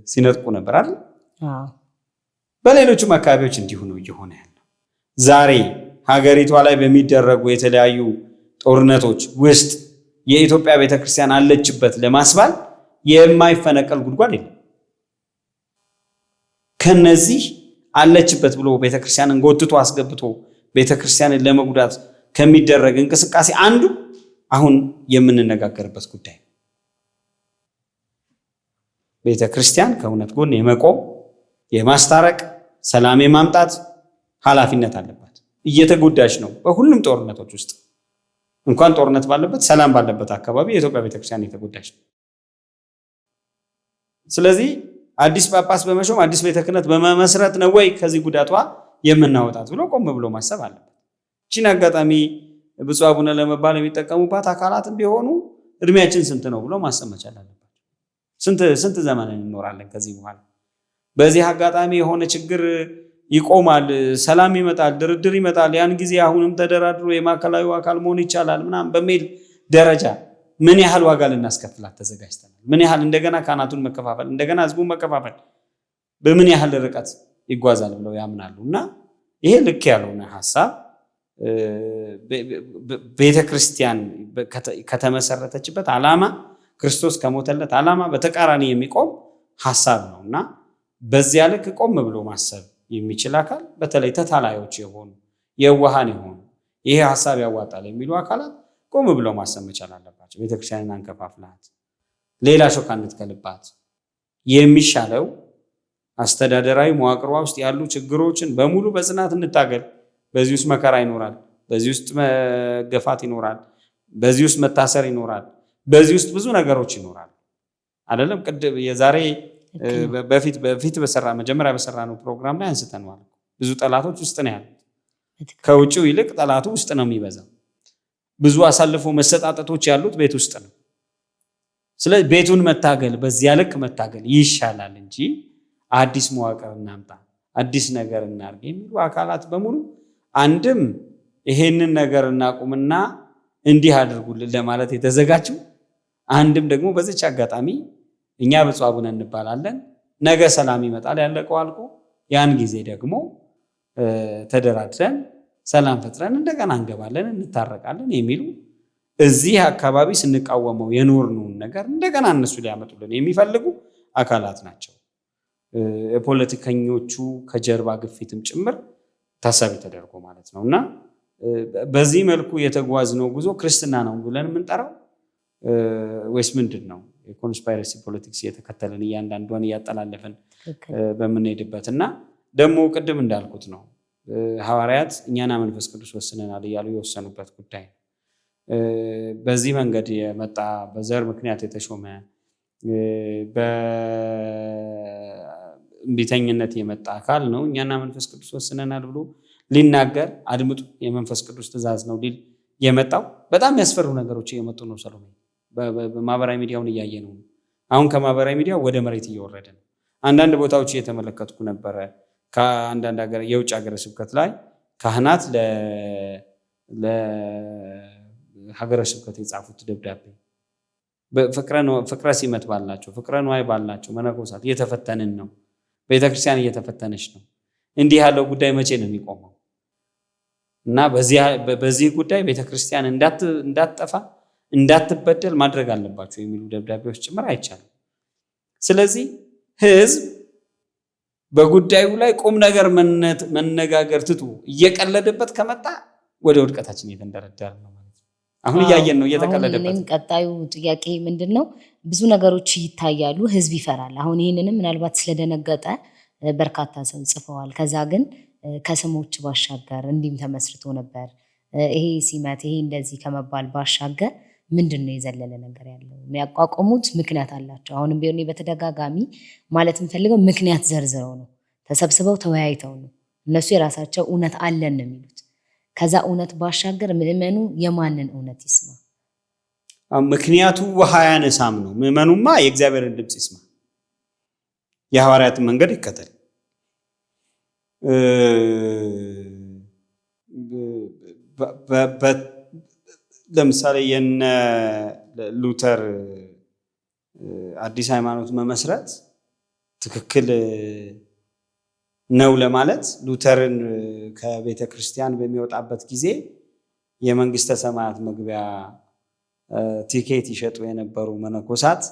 ሲነጥቁ ነበር አይደል? በሌሎቹም አካባቢዎች እንዲሁ ነው እየሆነ ያለው። ዛሬ ሀገሪቷ ላይ በሚደረጉ የተለያዩ ጦርነቶች ውስጥ የኢትዮጵያ ቤተክርስቲያን አለችበት ለማስባል የማይፈነቀል ጉድጓድ የለም። ከነዚህ አለችበት ብሎ ቤተክርስቲያንን ጎትቶ አስገብቶ ቤተክርስቲያንን ለመጉዳት ከሚደረግ እንቅስቃሴ አንዱ አሁን የምንነጋገርበት ጉዳይ ነው። ቤተክርስቲያን ከእውነት ጎን የመቆም የማስታረቅ ሰላም የማምጣት ኃላፊነት አለባት። እየተጎዳች ነው። በሁሉም ጦርነቶች ውስጥ እንኳን ጦርነት ባለበት ሰላም ባለበት አካባቢ የኢትዮጵያ ቤተክርስቲያን የተጎዳች ነው። ስለዚህ አዲስ ጳጳስ በመሾም አዲስ ቤተ ክህነት በመመስረት ነው ወይ ከዚህ ጉዳቷ የምናወጣት ብሎ ቆም ብሎ ማሰብ አለበት። እቺን አጋጣሚ ብፁዕ አቡነ ለመባል የሚጠቀሙባት አካላትም ቢሆኑ እድሜያችን ስንት ነው ብሎ ማሰብ መቻል አለባቸው። ስንት ዘመን እንኖራለን ከዚህ በኋላ? በዚህ አጋጣሚ የሆነ ችግር ይቆማል፣ ሰላም ይመጣል፣ ድርድር ይመጣል፣ ያን ጊዜ አሁንም ተደራድሮ የማዕከላዊ አካል መሆን ይቻላል ምናምን በሚል ደረጃ ምን ያህል ዋጋ ልናስከፍላት ተዘጋጅተናል? ምን ያህል እንደገና ካህናቱን መከፋፈል እንደገና ህዝቡን መከፋፈል በምን ያህል ርቀት ይጓዛል ብለው ያምናሉ? እና ይሄ ልክ ያልሆነ ሀሳብ ቤተክርስቲያን ከተመሰረተችበት ዓላማ ክርስቶስ ከሞተለት ዓላማ በተቃራኒ የሚቆም ሀሳብ ነው እና በዚያ ልክ ቆም ብሎ ማሰብ የሚችል አካል በተለይ ተታላዮች የሆኑ የዋሃን የሆኑ ይሄ ሀሳብ ያዋጣል የሚሉ አካላት ቆም ብለው ማሰብ መቻል አለባቸው። ቤተክርስቲያንን አንከፋፍላት፣ ሌላ ሾክ አንትከልባት፣ የሚሻለው አስተዳደራዊ መዋቅሯ ውስጥ ያሉ ችግሮችን በሙሉ በጽናት እንታገል። በዚህ ውስጥ መከራ ይኖራል፣ በዚህ ውስጥ መገፋት ይኖራል፣ በዚህ ውስጥ መታሰር ይኖራል፣ በዚህ ውስጥ ብዙ ነገሮች ይኖራል። አይደለም ቅድም የዛሬ በፊት መጀመሪያ በሰራ ነው ፕሮግራም ላይ አንስተነዋል። ብዙ ጠላቶች ውስጥ ነው ያሉት። ከውጭው ይልቅ ጠላቱ ውስጥ ነው የሚበዛው። ብዙ አሳልፎ መሰጣጠቶች ያሉት ቤት ውስጥ ነው። ስለዚህ ቤቱን መታገል፣ በዚያ ልክ መታገል ይሻላል እንጂ አዲስ መዋቅር እናምጣ፣ አዲስ ነገር እናርግ የሚሉ አካላት በሙሉ አንድም ይሄንን ነገር እናቁምና እንዲህ አድርጉልን ለማለት የተዘጋጁ፣ አንድም ደግሞ በዚች አጋጣሚ እኛ ብፁዕ አቡነ እንባላለን፣ ነገ ሰላም ይመጣል ያለቀው አልቆ ያን ጊዜ ደግሞ ተደራድረን ሰላም ፈጥረን እንደገና እንገባለን እንታረቃለን የሚሉ እዚህ አካባቢ ስንቃወመው የኖርነውን ነገር እንደገና እነሱ ሊያመጡልን የሚፈልጉ አካላት ናቸው። የፖለቲከኞቹ ከጀርባ ግፊትም ጭምር ታሳቢ ተደርጎ ማለት ነው። እና በዚህ መልኩ የተጓዝነው ጉዞ ክርስትና ነው ብለን የምንጠራው ወይስ ምንድን ነው? የኮንስፓይረሲ ፖለቲክስ እየተከተልን እያንዳንዷን እያጠላለፍን በምንሄድበት እና ደግሞ ቅድም እንዳልኩት ነው ሐዋርያት እኛና መንፈስ ቅዱስ ወስነናል እያሉ የወሰኑበት ጉዳይ ነው። በዚህ መንገድ የመጣ በዘር ምክንያት የተሾመ በእንቢተኝነት የመጣ አካል ነው እኛና መንፈስ ቅዱስ ወስነናል ብሎ ሊናገር አድምጡ የመንፈስ ቅዱስ ትእዛዝ ነው ሊል የመጣው በጣም ያስፈሩ ነገሮች እየመጡ ነው። ሰሎሜ በማህበራዊ ሚዲያውን እያየ ነው። አሁን ከማህበራዊ ሚዲያው ወደ መሬት እየወረደ ነው። አንዳንድ ቦታዎች እየተመለከትኩ ነበረ። ከአንዳንድ የውጭ ሀገረ ስብከት ላይ ካህናት ለሀገረ ስብከት የጻፉት ደብዳቤ ፍቅረ ሲመት ባላቸው ፍቅረ ንዋይ ባላቸው መነኮሳት እየተፈተንን ነው፣ ቤተክርስቲያን እየተፈተነች ነው፣ እንዲህ ያለው ጉዳይ መቼ ነው የሚቆመው? እና በዚህ ጉዳይ ቤተክርስቲያን እንዳትጠፋ እንዳትበደል ማድረግ አለባቸው የሚሉ ደብዳቤዎች ጭምር አይቻልም። ስለዚህ ህዝብ በጉዳዩ ላይ ቁም ነገር መነጋገር ትቶ እየቀለደበት ከመጣ ወደ ውድቀታችን እየተንደረደረ ነው ማለት ነው። አሁን እያየን ነው እየተቀለደበት። ቀጣዩ ጥያቄ ምንድን ነው? ብዙ ነገሮች ይታያሉ፣ ህዝብ ይፈራል። አሁን ይህንንም ምናልባት ስለደነገጠ በርካታ ሰው ጽፈዋል። ከዛ ግን ከስሞች ባሻገር እንዲህም ተመስርቶ ነበር ይሄ ሲመት ይሄ እንደዚህ ከመባል ባሻገር ምንድን ነው የዘለለ ነገር ያለው? የሚያቋቁሙት ምክንያት አላቸው። አሁንም ቢሆን በተደጋጋሚ ማለት የምፈልገው ምክንያት ዘርዝረው ነው፣ ተሰብስበው ተወያይተው ነው። እነሱ የራሳቸው እውነት አለን ነው የሚሉት። ከዛ እውነት ባሻገር ምዕመኑ የማንን እውነት ይስማ? ምክንያቱ ውሃ ያነሳም ነው። ምዕመኑማ የእግዚአብሔርን ድምፅ ይስማ፣ የሐዋርያትን መንገድ ይከተል። ለምሳሌ የነ ሉተር አዲስ ሃይማኖት መመስረት ትክክል ነው ለማለት ሉተርን ከቤተ ክርስቲያን በሚወጣበት ጊዜ የመንግስተ ሰማያት መግቢያ ቲኬት ይሸጡ የነበሩ መነኮሳት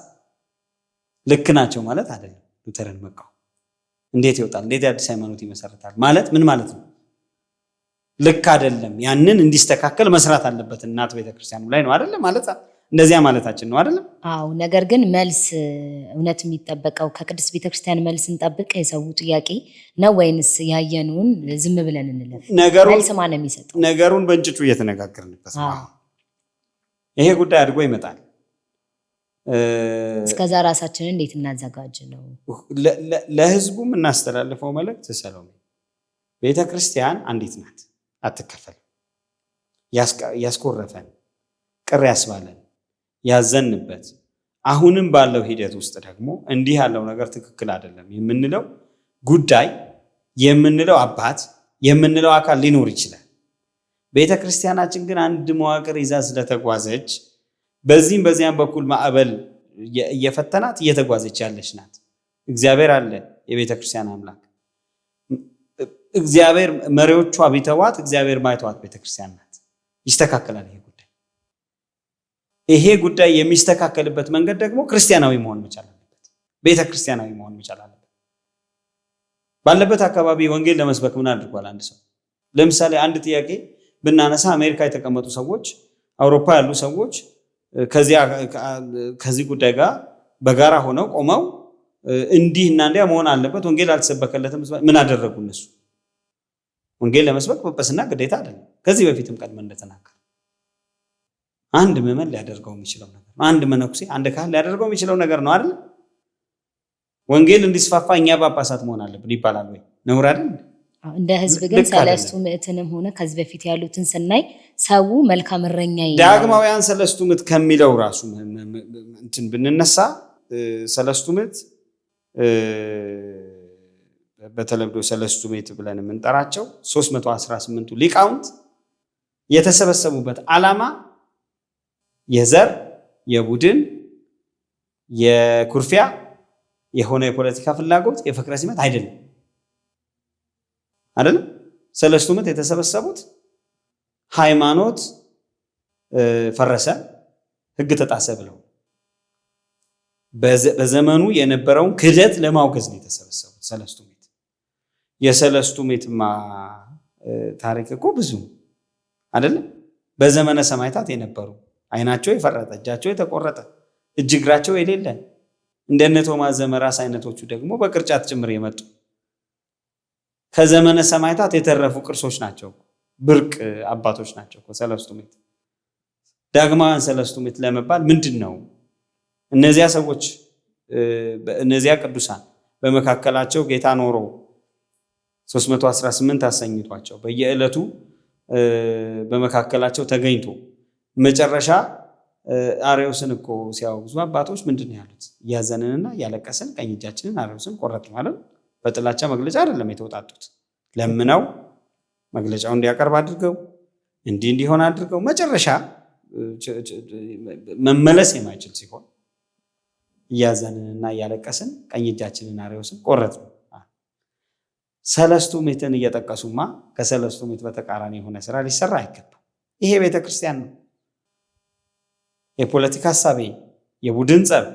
ልክ ናቸው ማለት አይደለም። ሉተርን መቃወም እንዴት ይወጣል? እንዴት የአዲስ ሃይማኖት ይመሰርታል ማለት ምን ማለት ነው? ልክ አይደለም። ያንን እንዲስተካከል መስራት አለበት እናት ቤተክርስቲያኑ ላይ ነው አይደለም ማለት እንደዚያ ማለታችን ነው አይደለም? አዎ። ነገር ግን መልስ እውነት የሚጠበቀው ከቅድስት ቤተክርስቲያን መልስ እንጠብቅ የሰው ጥያቄ ነው ወይንስ ያየነውን ዝም ብለን እንለፍ? መልስ ማን ነው የሚሰጠው? ነገሩን በእንጭጩ እየተነጋገርንበት ነው። ይሄ ጉዳይ አድጎ ይመጣል። እስከዛ ራሳችንን እንዴት እናዘጋጅ ነው ለህዝቡ የምናስተላልፈው መልእክት። ሰሎሜ ቤተክርስቲያን አንዲት ናት፣ አትከፈልም። ያስኮረፈን ቅር ያስባለን ያዘንበት አሁንም ባለው ሂደት ውስጥ ደግሞ እንዲህ ያለው ነገር ትክክል አይደለም የምንለው ጉዳይ የምንለው አባት የምንለው አካል ሊኖር ይችላል። ቤተክርስቲያናችን ግን አንድ መዋቅር ይዛ ስለተጓዘች በዚህም በዚያም በኩል ማዕበል እየፈተናት እየተጓዘች ያለች ናት። እግዚአብሔር አለ፣ የቤተክርስቲያን አምላክ እግዚአብሔር። መሪዎቿ ቢተዋት እግዚአብሔር ማይተዋት ቤተክርስቲያን ናት። ይስተካከላል ይሄ ጉዳይ። ይሄ ጉዳይ የሚስተካከልበት መንገድ ደግሞ ክርስቲያናዊ መሆን መቻል አለበት። ቤተክርስቲያናዊ መሆን መቻል አለበት። ባለበት አካባቢ ወንጌል ለመስበክ ምን አድርጓል? አንድ ሰው ለምሳሌ አንድ ጥያቄ ብናነሳ አሜሪካ የተቀመጡ ሰዎች፣ አውሮፓ ያሉ ሰዎች ከዚህ ጉዳይ ጋር በጋራ ሆነው ቆመው እንዲህ እና እንዲያ መሆን አለበት፣ ወንጌል አልተሰበከለትም። ምን አደረጉ እነሱ? ወንጌል ለመስበክ ጵጵስና ግዴታ አይደለም። ከዚህ በፊትም ቀድመን እንደተናገር አንድ ምዕመን ሊያደርገው የሚችለው ነገር ነው። አንድ መነኩሴ፣ አንድ ካህን ሊያደርገው የሚችለው ነገር ነው አይደል? ወንጌል እንዲስፋፋ እኛ ጳጳሳት መሆን አለብን ይባላል ወይ? ነውር አይደል? እንደ ህዝብ ግን ሰለስቱ ምዕትንም ሆነ ከዚህ በፊት ያሉትን ስናይ ሰው መልካም እረኛ ዳግማውያን ሰለስቱ ምዕት ከሚለው ራሱ እንትን ብንነሳ ሰለስቱ ምዕት በተለምዶ ሰለስቱ ምዕት ብለን የምንጠራቸው 318ቱ ሊቃውንት የተሰበሰቡበት ዓላማ የዘር፣ የቡድን፣ የኩርፊያ የሆነ የፖለቲካ ፍላጎት፣ የፍቅረ ሲመት አይደለም። ሰለስቱ ምዕት የተሰበሰቡት ሃይማኖት ፈረሰ፣ ህግ ተጣሰ ብለው በዘመኑ የነበረውን ክህደት ለማውገዝ ነው የተሰበሰቡት ሰለስቱ ምዕት። የሰለስቱ ምዕትማ ታሪክ እኮ ብዙ አይደለም። በዘመነ ሰማዕታት የነበሩ አይናቸው የፈረጠ፣ እጃቸው የተቆረጠ፣ እጅ እግራቸው የሌለ እንደነ ቶማስ ዘመራስ አይነቶቹ ደግሞ በቅርጫት ጭምር የመጡ ከዘመነ ሰማዕታት የተረፉ ቅርሶች ናቸው። ብርቅ አባቶች ናቸው ሰለስቱ ምዕት። ዳግማውያን ሰለስቱ ምዕት ለመባል ምንድን ነው? እነዚያ ሰዎች እነዚያ ቅዱሳን በመካከላቸው ጌታ ኖሮ 318 አሰኝቷቸው በየዕለቱ በመካከላቸው ተገኝቶ መጨረሻ አርዮስን እኮ ሲያወግዙ አባቶች ምንድን ነው ያሉት? እያዘንንና እያለቀስን ቀኝ እጃችንን አርዮስን ቆረጥ ማለት በጥላቻ መግለጫ አይደለም የተወጣጡት። ለምነው መግለጫውን እንዲያቀርብ አድርገው እንዲሆን አድርገው መጨረሻ መመለስ የማይችል ሲሆን እያዘንንና እያለቀስን ቀኝ እጃችንን አርዮስን ቆረጥ ነው። ሰለስቱ ምዕትን እየጠቀሱማ ከሰለስቱ ምዕት በተቃራኒ የሆነ ስራ ሊሰራ አይገባም። ይሄ ቤተክርስቲያን ነው። የፖለቲካ ሀሳቤ የቡድን ጸብ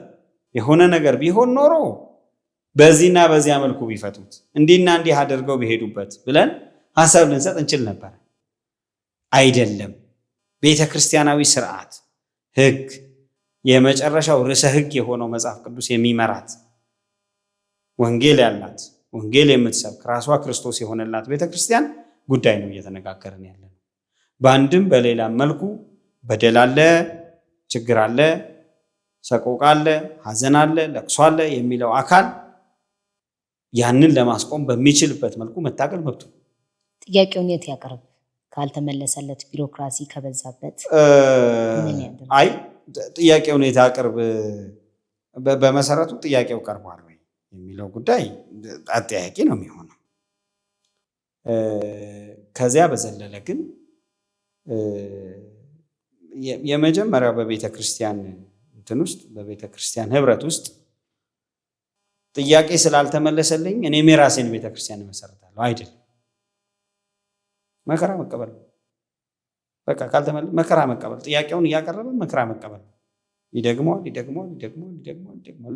የሆነ ነገር ቢሆን ኖሮ በዚህና በዚያ መልኩ ቢፈቱት እንዲህና እንዲህ አድርገው ቢሄዱበት ብለን ሀሳብ ልንሰጥ እንችል ነበር። አይደለም። ቤተክርስቲያናዊ ስርዓት፣ ህግ፣ የመጨረሻው ርዕሰ ህግ የሆነው መጽሐፍ ቅዱስ የሚመራት ወንጌል ያላት ወንጌል የምትሰብክ ራሷ ክርስቶስ የሆነላት ቤተክርስቲያን ጉዳይ ነው እየተነጋገርን ያለን። በአንድም በሌላም መልኩ በደል አለ፣ ችግር አለ፣ ሰቆቃ አለ፣ ሐዘን አለ፣ ለቅሶ አለ የሚለው አካል ያንን ለማስቆም በሚችልበት መልኩ መታገል መብቱ። ጥያቄውን የት ያቀርብ? ካልተመለሰለት ቢሮክራሲ ከበዛበት አይ ጥያቄውን የት ያቀርብ? በመሰረቱ ጥያቄው ቀርቧል ወይ የሚለው ጉዳይ አጠያቂ ነው የሚሆነው። ከዚያ በዘለለ ግን የመጀመሪያው በቤተ ክርስቲያን እንትን ውስጥ በቤተ ክርስቲያን ህብረት ውስጥ ጥያቄ ስላልተመለሰልኝ እኔም የራሴን ቤተ ክርስቲያን እመሰርታለሁ አይደለም። መከራ መቀበል በቃ ካልተመለሰ መከራ መቀበል፣ ጥያቄውን እያቀረበ መከራ መቀበል። ይደግመዋል።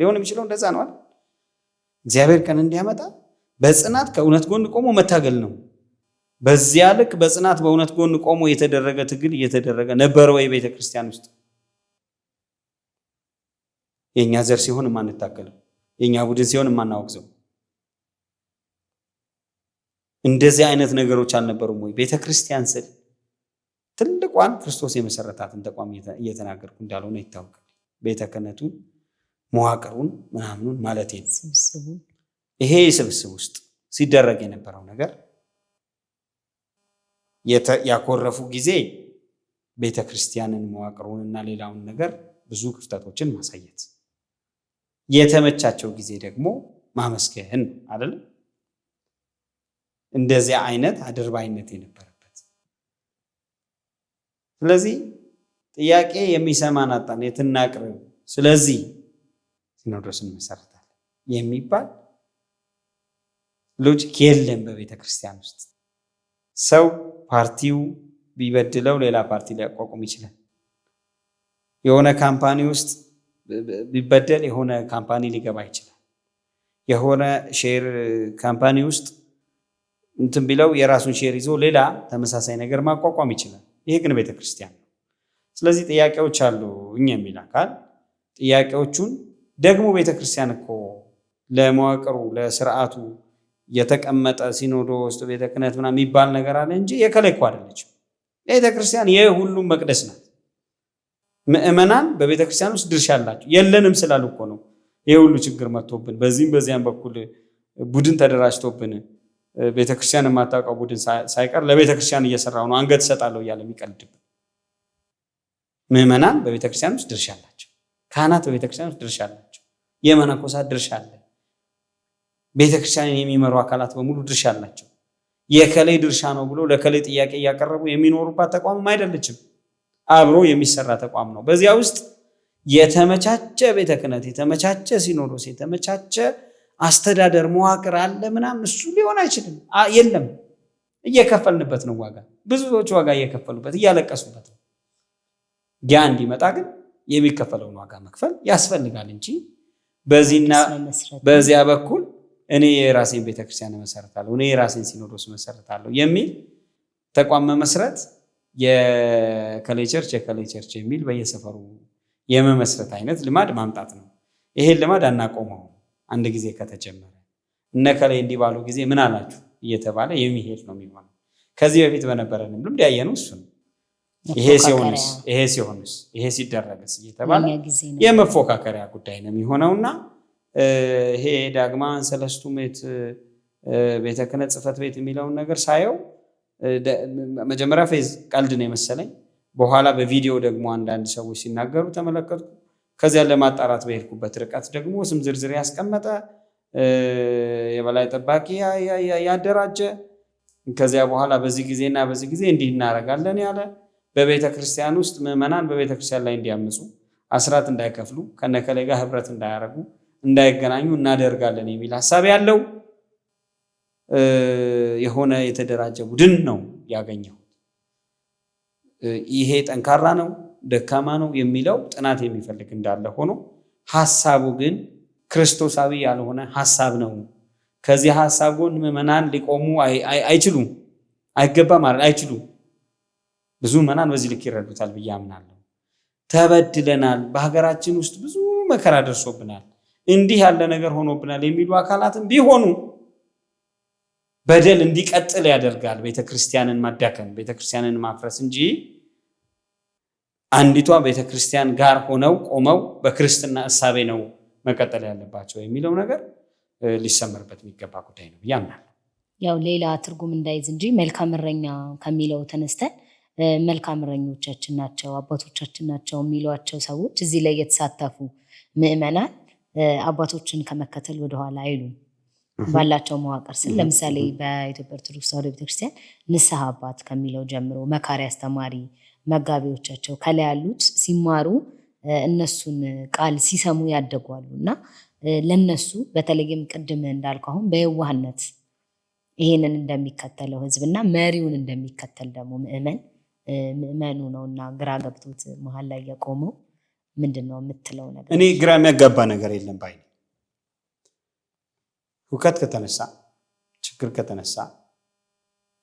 ሊሆን የሚችለው እንደዛ ነው አይደል? እግዚአብሔር ቀን እንዲያመጣ በጽናት ከእውነት ጎን ቆሞ መታገል ነው። በዚያ ልክ በጽናት በእውነት ጎን ቆሞ የተደረገ ትግል እየተደረገ ነበር ወይ ቤተ ክርስቲያን ውስጥ? የኛ ዘር ሲሆን የማንታገለው፣ የኛ ቡድን ሲሆን የማናወግዘው እንደዚህ አይነት ነገሮች አልነበሩም ወይ? ቤተ ክርስቲያን ስል ትልቋን ክርስቶስ የመሰረታትን ተቋም እየተናገርኩ እንዳልሆነ ይታወቃል። ቤተ ክህነቱን መዋቅሩን ምናምኑን ማለት ነው። ይሄ ስብስብ ውስጥ ሲደረግ የነበረው ነገር ያኮረፉ ጊዜ ቤተ ክርስቲያንን መዋቅሩንና ሌላውን ነገር ብዙ ክፍተቶችን ማሳየት፣ የተመቻቸው ጊዜ ደግሞ ማመስገን አይደለም። እንደዚያ አይነት አድርባይነት የነበረበት። ስለዚህ ጥያቄ የሚሰማን አጣን፣ የትናቅርብ፣ ስለዚህ ሲኖዶስን መሰረታል የሚባል ሎጂክ የለም በቤተ ክርስቲያን ውስጥ። ሰው ፓርቲው ቢበድለው ሌላ ፓርቲ ሊያቋቁም ይችላል። የሆነ ካምፓኒ ውስጥ ቢበደል የሆነ ካምፓኒ ሊገባ ይችላል። የሆነ ሼር ካምፓኒ ውስጥ እንትን ቢለው የራሱን ሼር ይዞ ሌላ ተመሳሳይ ነገር ማቋቋም ይችላል። ይሄ ግን ቤተ ክርስቲያን ነው። ስለዚህ ጥያቄዎች አሉ እኛ የሚል አካል ጥያቄዎቹን ደግሞ ቤተ ክርስቲያን እኮ ለመዋቅሩ ለስርዓቱ የተቀመጠ ሲኖዶስ ቤተ ክህነት ምናምን የሚባል ነገር አለ እንጂ የከላይ እኮ አይደለችም። ቤተ ክርስቲያን የሁሉም መቅደስ ናት። ምእመናን በቤተ ክርስቲያን ውስጥ ድርሻ አላቸው። የለንም ስላሉ እኮ ነው ይሄ ሁሉ ችግር መጥቶብን በዚህም በዚያም በኩል ቡድን ተደራጅቶብን ቤተ ክርስቲያን የማታውቀው ቡድን ሳይቀር ለቤተ ክርስቲያን እየሰራው ነው አንገት እሰጣለሁ እያለ የሚቀልድብን። ምእመናን በቤተ ክርስቲያን ውስጥ ድርሻ አላቸው። ካህናት በቤተ ክርስቲያን ውስጥ ድርሻ አላቸው። የመነኮሳት ድርሻ አለ። ቤተ ክርስቲያንን የሚመሩ አካላት በሙሉ ድርሻ አላቸው። የከላይ ድርሻ ነው ብሎ ለከላይ ጥያቄ እያቀረቡ የሚኖሩባት ተቋምም አይደለችም። አብሮ የሚሰራ ተቋም ነው። በዚያ ውስጥ የተመቻቸ ቤተ ክህነት፣ የተመቻቸ ሲኖዶስ፣ የተመቻቸ አስተዳደር መዋቅር አለ ምናምን እሱ ሊሆን አይችልም። የለም። እየከፈልንበት ነው ዋጋ። ብዙዎች ዋጋ እየከፈሉበት እያለቀሱበት ነው። ያ እንዲመጣ ግን የሚከፈለውን ዋጋ መክፈል ያስፈልጋል እንጂ በዚህና በዚያ በኩል እኔ የራሴን ቤተክርስቲያን መሰረታለሁ፣ እኔ የራሴን ሲኖዶስ መሰረታለሁ የሚል ተቋም መመስረት የከሌ ቸርች የከሌ ቸርች የሚል በየሰፈሩ የመመስረት አይነት ልማድ ማምጣት ነው። ይሄን ልማድ አናቆመው። አንድ ጊዜ ከተጀመረ እነ ከሌ እንዲህ ባሉ ጊዜ ምን አላችሁ እየተባለ የሚሄድ ነው የሚሆነው። ከዚህ በፊት በነበረንም ልምድ ያየነው እሱ ነው። ይሄ ሲሆንስ ይሄ ሲደረግስ እየተባለ የመፎካከሪያ ጉዳይ ነው የሚሆነውና ይሄ ዳግማ ሰለስቱ ምዕት ቤተ ክህነት ጽሕፈት ቤት የሚለውን ነገር ሳየው መጀመሪያ ፌዝ ቀልድ ነው የመሰለኝ። በኋላ በቪዲዮ ደግሞ አንዳንድ ሰዎች ሲናገሩ ተመለከትኩ። ከዚያ ለማጣራት በሄድኩበት ርቀት ደግሞ ስም ዝርዝር ያስቀመጠ የበላይ ጠባቂ ያደራጀ ከዚያ በኋላ በዚህ ጊዜና በዚህ ጊዜ እንዲህ እናደርጋለን ያለ በቤተ ክርስቲያን ውስጥ ምዕመናን በቤተ ክርስቲያን ላይ እንዲያምፁ አስራት እንዳይከፍሉ ከነከሌ ጋር ህብረት እንዳያረጉ እንዳይገናኙ እናደርጋለን የሚል ሐሳብ ያለው የሆነ የተደራጀ ቡድን ነው ያገኘው። ይሄ ጠንካራ ነው ደካማ ነው የሚለው ጥናት የሚፈልግ እንዳለ ሆኖ ሐሳቡ ግን ክርስቶሳዊ ያልሆነ ሐሳብ ነው። ከዚህ ሐሳብ ጎን ምዕመናን ሊቆሙ አይችሉም፣ አይገባም ማለት አይችሉም። ብዙ ምዕመናን በዚህ ልክ ይረዱታል ብዬ አምናለሁ። ተበድለናል፣ በሀገራችን ውስጥ ብዙ መከራ ደርሶብናል፣ እንዲህ ያለ ነገር ሆኖብናል የሚሉ አካላትም ቢሆኑ በደል እንዲቀጥል ያደርጋል ቤተክርስቲያንን ማዳከም፣ ቤተክርስቲያንን ማፍረስ እንጂ አንዲቷ ቤተክርስቲያን ጋር ሆነው ቆመው በክርስትና እሳቤ ነው መቀጠል ያለባቸው የሚለው ነገር ሊሰመርበት የሚገባ ጉዳይ ነው ብዬ አምናለሁ። ያው ሌላ ትርጉም እንዳይዝ እንጂ መልካም እረኛ ከሚለው ተነስተን መልካም እረኞቻችን ናቸው አባቶቻችን ናቸው የሚሏቸው ሰዎች እዚህ ላይ የተሳተፉ ምዕመናን አባቶችን ከመከተል ወደኋላ አይሉም ባላቸው መዋቅር ስል። ለምሳሌ በኢትዮጵያ ኦርቶዶክስ ተዋሕዶ ቤተክርስቲያን ንስሐ አባት ከሚለው ጀምሮ መካሪ፣ አስተማሪ፣ መጋቢዎቻቸው ከላይ ያሉት ሲማሩ እነሱን ቃል ሲሰሙ ያደጓሉ እና ለነሱ በተለይም ቅድም እንዳልኩ አሁን በየዋህነት ይሄንን እንደሚከተለው ህዝብና መሪውን እንደሚከተል ደግሞ ምዕመኑ ነውና ግራ ገብቶት መሀል ላይ የቆመው ምንድነው የምትለው ነገር? እኔ ግራ የሚያጋባ ነገር የለም ባይ። ሁከት ከተነሳ ችግር ከተነሳ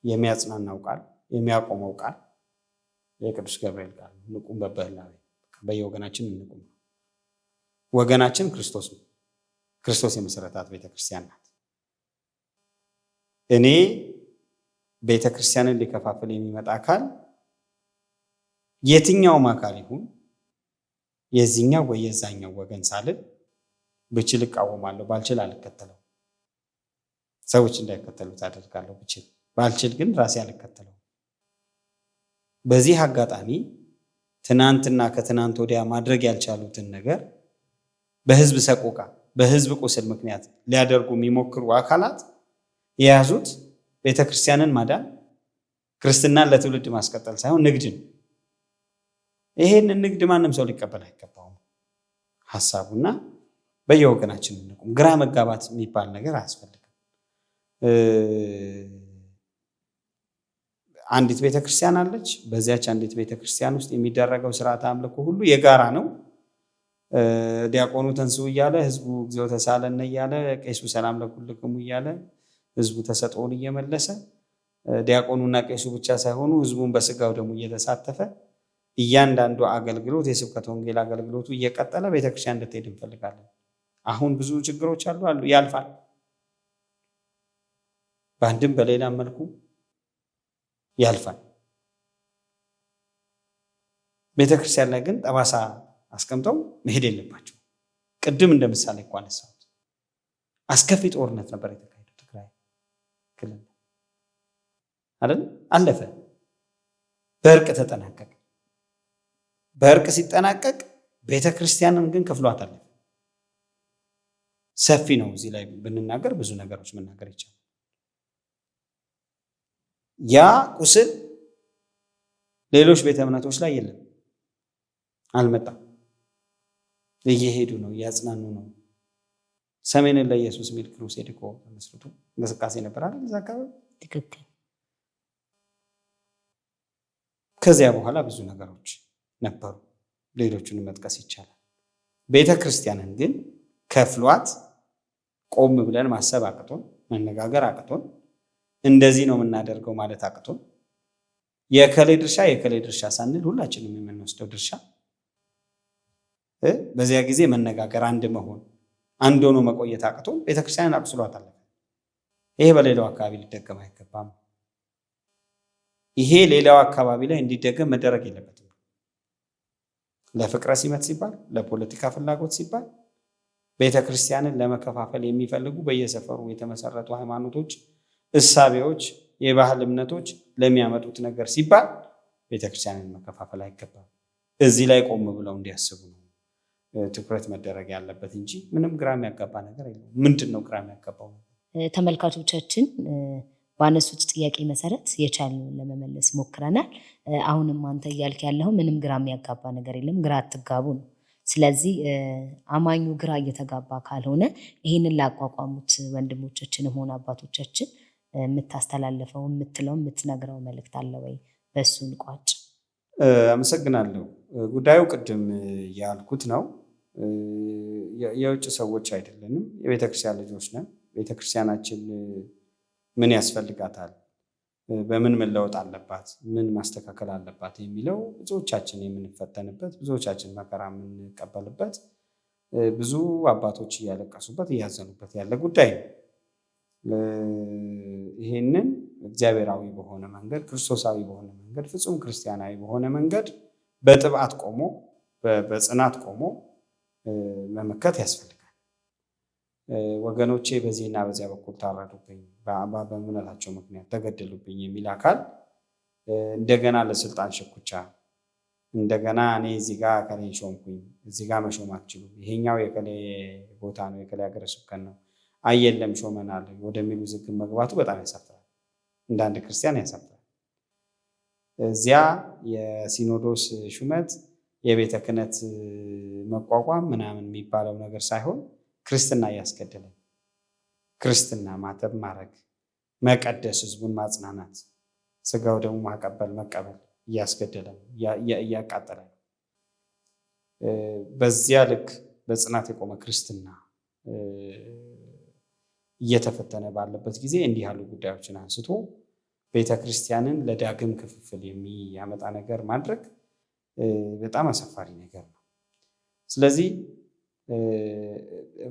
የሚያጽናናው ቃል የሚያቆመው ቃል የቅዱስ ገብርኤል ቃል ንቁም በበህላዊ በየወገናችን እንቁም። ወገናችን ክርስቶስ ነው። ክርስቶስ የመሰረታት ቤተክርስቲያን ናት። እኔ ቤተክርስቲያንን ሊከፋፍል የሚመጣ አካል የትኛውም አካል ይሁን የዚህኛው ወይ የዛኛው ወገን ሳልል ብችል እቃወማለሁ፣ ባልችል አልከተለው። ሰዎች እንዳይከተሉት አደርጋለሁ ብችል፣ ባልችል ግን ራሴ አልከተለው። በዚህ አጋጣሚ ትናንትና ከትናንት ወዲያ ማድረግ ያልቻሉትን ነገር በህዝብ ሰቆቃ በህዝብ ቁስል ምክንያት ሊያደርጉ የሚሞክሩ አካላት የያዙት ቤተክርስቲያንን ማዳን ክርስትናን ለትውልድ ማስቀጠል ሳይሆን ንግድን። ይሄንን ንግድ ማንም ሰው ሊቀበል አይገባውም ሐሳቡና በየወገናችን እንቁም። ግራ መጋባት የሚባል ነገር አያስፈልግም። አንዲት ቤተክርስቲያን አለች። በዚያች አንዲት ቤተክርስቲያን ውስጥ የሚደረገው ስርዓተ አምልኮ ሁሉ የጋራ ነው። ዲያቆኑ ተንሥኡ እያለ ህዝቡ እግዚኦ ተሳለነ እያለ፣ ቄሱ ሰላም ለኩልክሙ እያለ ህዝቡ ተሰጥኦን እየመለሰ ዲያቆኑና ቄሱ ብቻ ሳይሆኑ ህዝቡን በስጋው ደግሞ እየተሳተፈ እያንዳንዱ አገልግሎት የስብከተ ወንጌል አገልግሎቱ እየቀጠለ ቤተክርስቲያን እንድትሄድ እንፈልጋለን። አሁን ብዙ ችግሮች አሉ፣ ያልፋል። በአንድም በሌላ መልኩ ያልፋል። ቤተክርስቲያን ላይ ግን ጠባሳ አስቀምጠው መሄድ የለባቸው። ቅድም እንደ ምሳሌ እኮ አነሳሁት። አስከፊ ጦርነት ነበር የተካሄደው ትግራይ ክልል አይደል? አለፈ፣ በእርቅ ተጠናቀቀ። በእርቅ ሲጠናቀቅ ቤተክርስቲያንን ግን ክፍሏት አለፈ። ሰፊ ነው። እዚህ ላይ ብንናገር ብዙ ነገሮች መናገር ይቻላል። ያ ቁስል ሌሎች ቤተ እምነቶች ላይ የለም፣ አልመጣም። እየሄዱ ነው፣ እያጽናኑ ነው። ሰሜንን ለኢየሱስ የሚል ክሩሴድ እኮ ተመስርቶ እንቅስቃሴ ነበር አይደል? እዛ አካባቢ ትክክል። ከዚያ በኋላ ብዙ ነገሮች ነበሩ፣ ሌሎቹን መጥቀስ ይቻላል። ቤተ ክርስቲያንን ግን ከፍሏት ቆም ብለን ማሰብ አቅቶን፣ መነጋገር አቅቶን፣ እንደዚህ ነው የምናደርገው ማለት አቅቶን፣ የከሌ ድርሻ ሳንል ሁላችንም የምንወስደው ድርሻ በዚያ ጊዜ መነጋገር፣ አንድ መሆን፣ አንድ ሆኖ መቆየት አቅቶን ቤተክርስቲያንን አቁስሏታል። ይሄ በሌላው አካባቢ ሊደገም አይገባም። ይሄ ሌላው አካባቢ ላይ እንዲደገም መደረግ የለበትም። ለፍቅረ ሲመት ሲባል፣ ለፖለቲካ ፍላጎት ሲባል ቤተክርስቲያንን ለመከፋፈል የሚፈልጉ በየሰፈሩ የተመሰረቱ ሃይማኖቶች፣ እሳቤዎች፣ የባህል እምነቶች ለሚያመጡት ነገር ሲባል ቤተክርስቲያንን መከፋፈል አይገባም። እዚህ ላይ ቆም ብለው እንዲያስቡ ነው ትኩረት መደረግ ያለበት እንጂ ምንም ግራ የሚያጋባ ነገር የለውም። ምንድን ነው ግራ የሚያጋባው? ተመልካቾቻችን ባነሱት ጥያቄ መሰረት የቻልነውን ለመመለስ ሞክረናል። አሁንም አንተ እያልክ ያለው ምንም ግራ የሚያጋባ ነገር የለም፣ ግራ አትጋቡ ነው። ስለዚህ አማኙ ግራ እየተጋባ ካልሆነ ይህንን ላቋቋሙት ወንድሞቻችንም ሆነ አባቶቻችን የምታስተላልፈው፣ የምትለው፣ የምትነግረው መልእክት አለ ወይ? በእሱ እንቋጭ። አመሰግናለሁ። ጉዳዩ ቅድም ያልኩት ነው። የውጭ ሰዎች አይደለንም፣ የቤተክርስቲያን ልጆች ነን። ቤተክርስቲያናችን ምን ያስፈልጋታል፣ በምን መለወጥ አለባት፣ ምን ማስተካከል አለባት የሚለው ብዙዎቻችን የምንፈተንበት፣ ብዙዎቻችን መከራ የምንቀበልበት፣ ብዙ አባቶች እያለቀሱበት እያዘኑበት ያለ ጉዳይ ነው። ይሄንን እግዚአብሔራዊ በሆነ መንገድ፣ ክርስቶሳዊ በሆነ መንገድ፣ ፍጹም ክርስቲያናዊ በሆነ መንገድ በጥብዓት ቆሞ በጽናት ቆሞ መመከት ያስፈልጋል። ወገኖቼ በዚህና በዚያ በኩል ታረዱብኝ፣ በእምነታቸው ምክንያት ተገደሉብኝ የሚል አካል እንደገና ለስልጣን ሽኩቻ እንደገና እኔ እዚህ ጋር ከሌ ሾምኩኝ፣ እዚህ ጋር መሾም አትችሉም፣ ይሄኛው የከሌ ቦታ ነው፣ የከሌ ሀገረ ስብከት ነው፣ አየለም ሾመናል ወደሚሉ ዝግብ መግባቱ በጣም ያሳፍራል። እንደ አንድ ክርስቲያን ያሳፍራል። እዚያ የሲኖዶስ ሹመት፣ የቤተ ክህነት መቋቋም ምናምን የሚባለው ነገር ሳይሆን ክርስትና እያስገደለን፣ ክርስትና ማተብ ማድረግ፣ መቀደስ፣ ህዝቡን ማጽናናት፣ ስጋው ደግሞ ማቀበል መቀበል እያስገደለን እያቃጠለ ነው። በዚያ ልክ በጽናት የቆመ ክርስትና እየተፈተነ ባለበት ጊዜ እንዲህ ያሉ ጉዳዮችን አንስቶ ቤተክርስቲያንን ለዳግም ክፍፍል የሚያመጣ ነገር ማድረግ በጣም አሳፋሪ ነገር ነው። ስለዚህ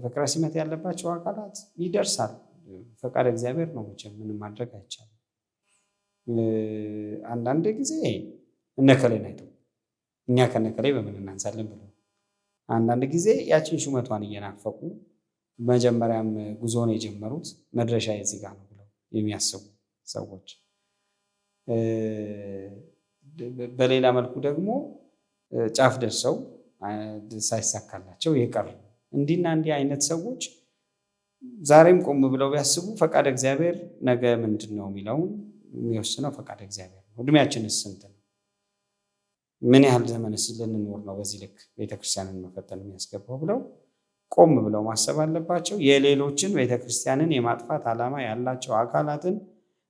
ፍቅረ ሲመት ያለባቸው አካላት ይደርሳል። ፈቃድ እግዚአብሔር ነው፣ መቼም ምንም ማድረግ አይቻልም። አንዳንድ ጊዜ እነከሌን አይተው እኛ ከነከሌ በምን እናንሳለን ብለው፣ አንዳንድ ጊዜ ያችን ሹመቷን እየናፈቁ መጀመሪያም ጉዞን የጀመሩት መድረሻ የዚህ ጋር ነው ብለው የሚያስቡ ሰዎች፣ በሌላ መልኩ ደግሞ ጫፍ ደርሰው ሳይሳካላቸው የቀሩ እንዲና እንዲህ አይነት ሰዎች ዛሬም ቆም ብለው ቢያስቡ ፈቃድ እግዚአብሔር ነገ ምንድን ነው የሚለውን የሚወስነው ፈቃድ እግዚአብሔር ነው። እድሜያችንስ ስንት ነው? ምን ያህል ዘመንስ ልንኖር ነው? በዚህ ልክ ቤተክርስቲያንን መፈተን የሚያስገባው ብለው ቆም ብለው ማሰብ አለባቸው። የሌሎችን ቤተክርስቲያንን የማጥፋት ዓላማ ያላቸው አካላትን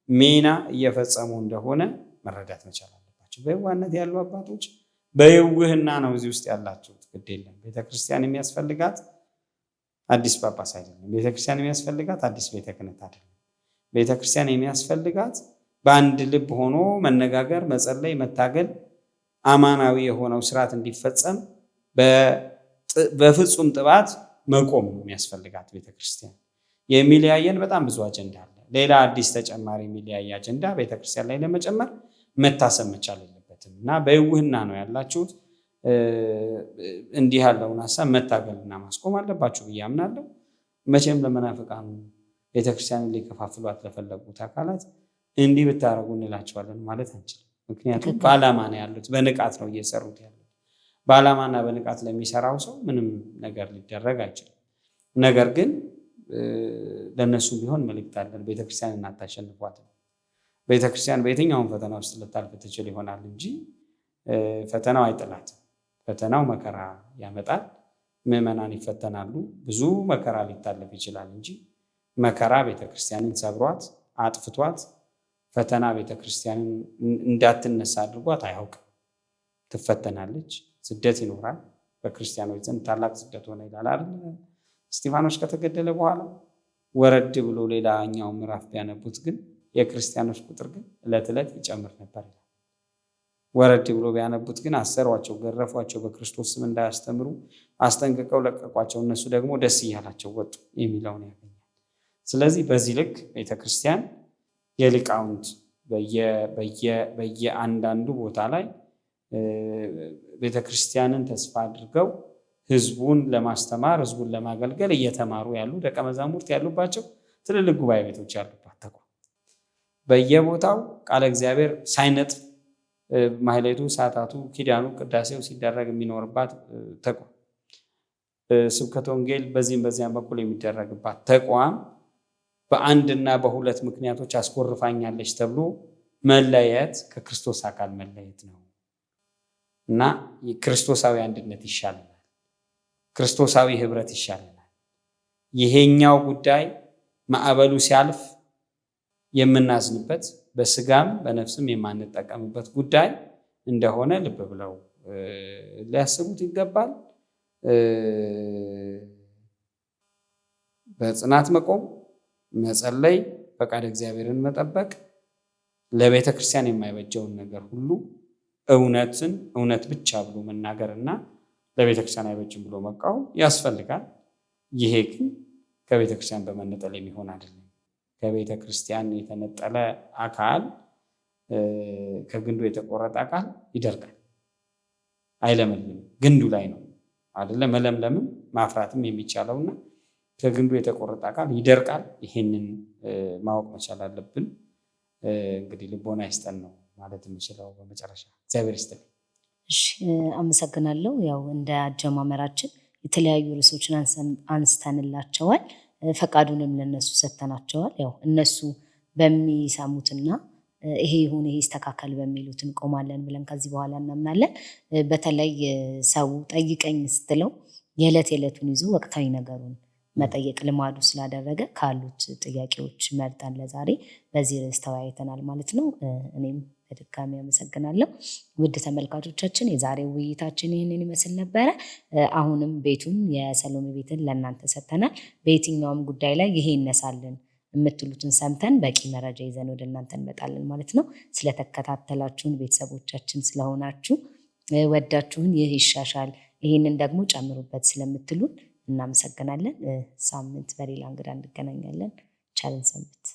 ሚና እየፈጸሙ እንደሆነ መረዳት መቻል አለባቸው። በየዋህነት ያሉ አባቶች በየውህና ነው እዚህ ውስጥ ያላችሁት። ግድ የለም። ቤተክርስቲያን የሚያስፈልጋት አዲስ ጳጳስ አይደለም። ቤተክርስቲያን የሚያስፈልጋት አዲስ ቤተ ክህነት አይደለም። ቤተክርስቲያን የሚያስፈልጋት በአንድ ልብ ሆኖ መነጋገር፣ መጸለይ፣ መታገል፣ አማናዊ የሆነው ስርዓት እንዲፈጸም በፍጹም ጥባት መቆም ነው የሚያስፈልጋት ቤተክርስቲያን። የሚለያየን በጣም ብዙ አጀንዳ አለ። ሌላ አዲስ ተጨማሪ የሚለያይ አጀንዳ ቤተክርስቲያን ላይ ለመጨመር መታሰብ መቻል የለበትም እና በይውህና ነው ያላችሁት። እንዲህ ያለውን ሀሳብ መታገልና ማስቆም አለባችሁ ብዬ አምናለሁ። መቼም ለመናፍቃኑ ቤተክርስቲያንን ሊከፋፍሏት ለፈለጉት አካላት እንዲህ ብታረጉ እንላቸዋለን ማለት አንችልም። ምክንያቱም በዓላማ ነው ያሉት፣ በንቃት ነው እየሰሩት ያሉት። በዓላማና በንቃት ለሚሰራው ሰው ምንም ነገር ሊደረግ አይችልም። ነገር ግን ለነሱ ቢሆን መልእክት አለን። ቤተክርስቲያንን አታሸንፏት። ቤተክርስቲያን በየትኛውም ፈተና ውስጥ ልታልፍ ትችል ይሆናል እንጂ ፈተናው አይጥላትም። ፈተናው መከራ ያመጣል። ምዕመናን ይፈተናሉ። ብዙ መከራ ሊታለፍ ይችላል እንጂ መከራ ቤተክርስቲያንን ሰብሯት አጥፍቷት፣ ፈተና ቤተክርስቲያንን እንዳትነሳ አድርጓት አያውቅም። ትፈተናለች። ስደት ይኖራል። በክርስቲያኖች ዘንድ ታላቅ ስደት ሆነ ይላል አይደል? እስጢፋኖስ ከተገደለ በኋላ ወረድ ብሎ ሌላኛው ምዕራፍ ቢያነቡት ግን የክርስቲያኖች ቁጥር ግን ዕለት ዕለት ይጨምር ነበር ይላል። ወረድ ብሎ ቢያነቡት ግን አሰሯቸው፣ ገረፏቸው፣ በክርስቶስ ስም እንዳያስተምሩ አስጠንቅቀው ለቀቋቸው፣ እነሱ ደግሞ ደስ እያላቸው ወጡ የሚለውን ያገኛል። ስለዚህ በዚህ ልክ ቤተክርስቲያን የሊቃውንት በየአንዳንዱ ቦታ ላይ ቤተክርስቲያንን ተስፋ አድርገው ህዝቡን ለማስተማር ህዝቡን ለማገልገል እየተማሩ ያሉ ደቀ መዛሙርት ያሉባቸው ትልልቅ ጉባኤ ቤቶች ያሉባት ተቋም፣ በየቦታው ቃለ እግዚአብሔር ሳይነጥፍ ማህሌቱ፣ ሰዓታቱ፣ ኪዳኑ፣ ቅዳሴው ሲደረግ የሚኖርባት ተቋም፣ ስብከተ ወንጌል በዚህም በዚያም በኩል የሚደረግባት ተቋም በአንድና በሁለት ምክንያቶች አስኮርፋኛለች ተብሎ መለየት ከክርስቶስ አካል መለየት ነው እና ክርስቶሳዊ አንድነት ይሻለናል። ክርስቶሳዊ ህብረት ይሻለናል። ይሄኛው ጉዳይ ማዕበሉ ሲያልፍ የምናዝንበት በስጋም በነፍስም የማንጠቀምበት ጉዳይ እንደሆነ ልብ ብለው ሊያስቡት ይገባል። በጽናት መቆም፣ መጸለይ፣ ፈቃደ እግዚአብሔርን መጠበቅ፣ ለቤተ ክርስቲያን የማይበጀውን ነገር ሁሉ እውነትን እውነት ብቻ ብሎ መናገርና ለቤተ ክርስቲያን አይበጅም ብሎ መቃወም ያስፈልጋል። ይሄ ግን ከቤተ ክርስቲያን በመነጠል የሚሆን አይደለም። ከቤተ ክርስቲያን የተነጠለ አካል፣ ከግንዱ የተቆረጠ አካል ይደርቃል፣ አይለመልምም። ግንዱ ላይ ነው አይደለ መለምለምም ማፍራትም የሚቻለውና ከግንዱ የተቆረጠ አካል ይደርቃል። ይሄንን ማወቅ መቻል አለብን። እንግዲህ ልቦና ይስጠን ነው ማለት የምችለው። በመጨረሻ እግዚአብሔር ይስጥልኝ። እሺ፣ አመሰግናለሁ። ያው እንደ አጀማመራችን የተለያዩ ርዕሶችን አንስተንላቸዋል። ፈቃዱንም ለነሱ ሰጥተናቸዋል። ያው እነሱ በሚሰሙትና ይሄ ይሁን ይሄ ይስተካከል በሚሉት እንቆማለን ብለን ከዚህ በኋላ እናምናለን። በተለይ ሰው ጠይቀኝ ስትለው የዕለት የዕለቱን ይዞ ወቅታዊ ነገሩን መጠየቅ ልማዱ ስላደረገ ካሉት ጥያቄዎች መርጠን ለዛሬ በዚህ ርዕስ ተወያይተናል ማለት ነው። እኔም በድጋሚ አመሰግናለሁ። ውድ ተመልካቾቻችን የዛሬው ውይይታችን ይህንን ይመስል ነበረ። አሁንም ቤቱን የሰሎሜ ቤትን ለእናንተ ሰጥተናል። በየትኛውም ጉዳይ ላይ ይሄ ይነሳልን የምትሉትን ሰምተን በቂ መረጃ ይዘን ወደ እናንተ እንመጣለን ማለት ነው። ስለተከታተላችሁን ቤተሰቦቻችን ስለሆናችሁ ወዳችሁን ይህ ይሻሻል ይህንን ደግሞ ጨምሩበት ስለምትሉን እናመሰግናለን። ሳምንት በሌላ እንግዳ እንገናኛለን። ቻለን ሰንብት።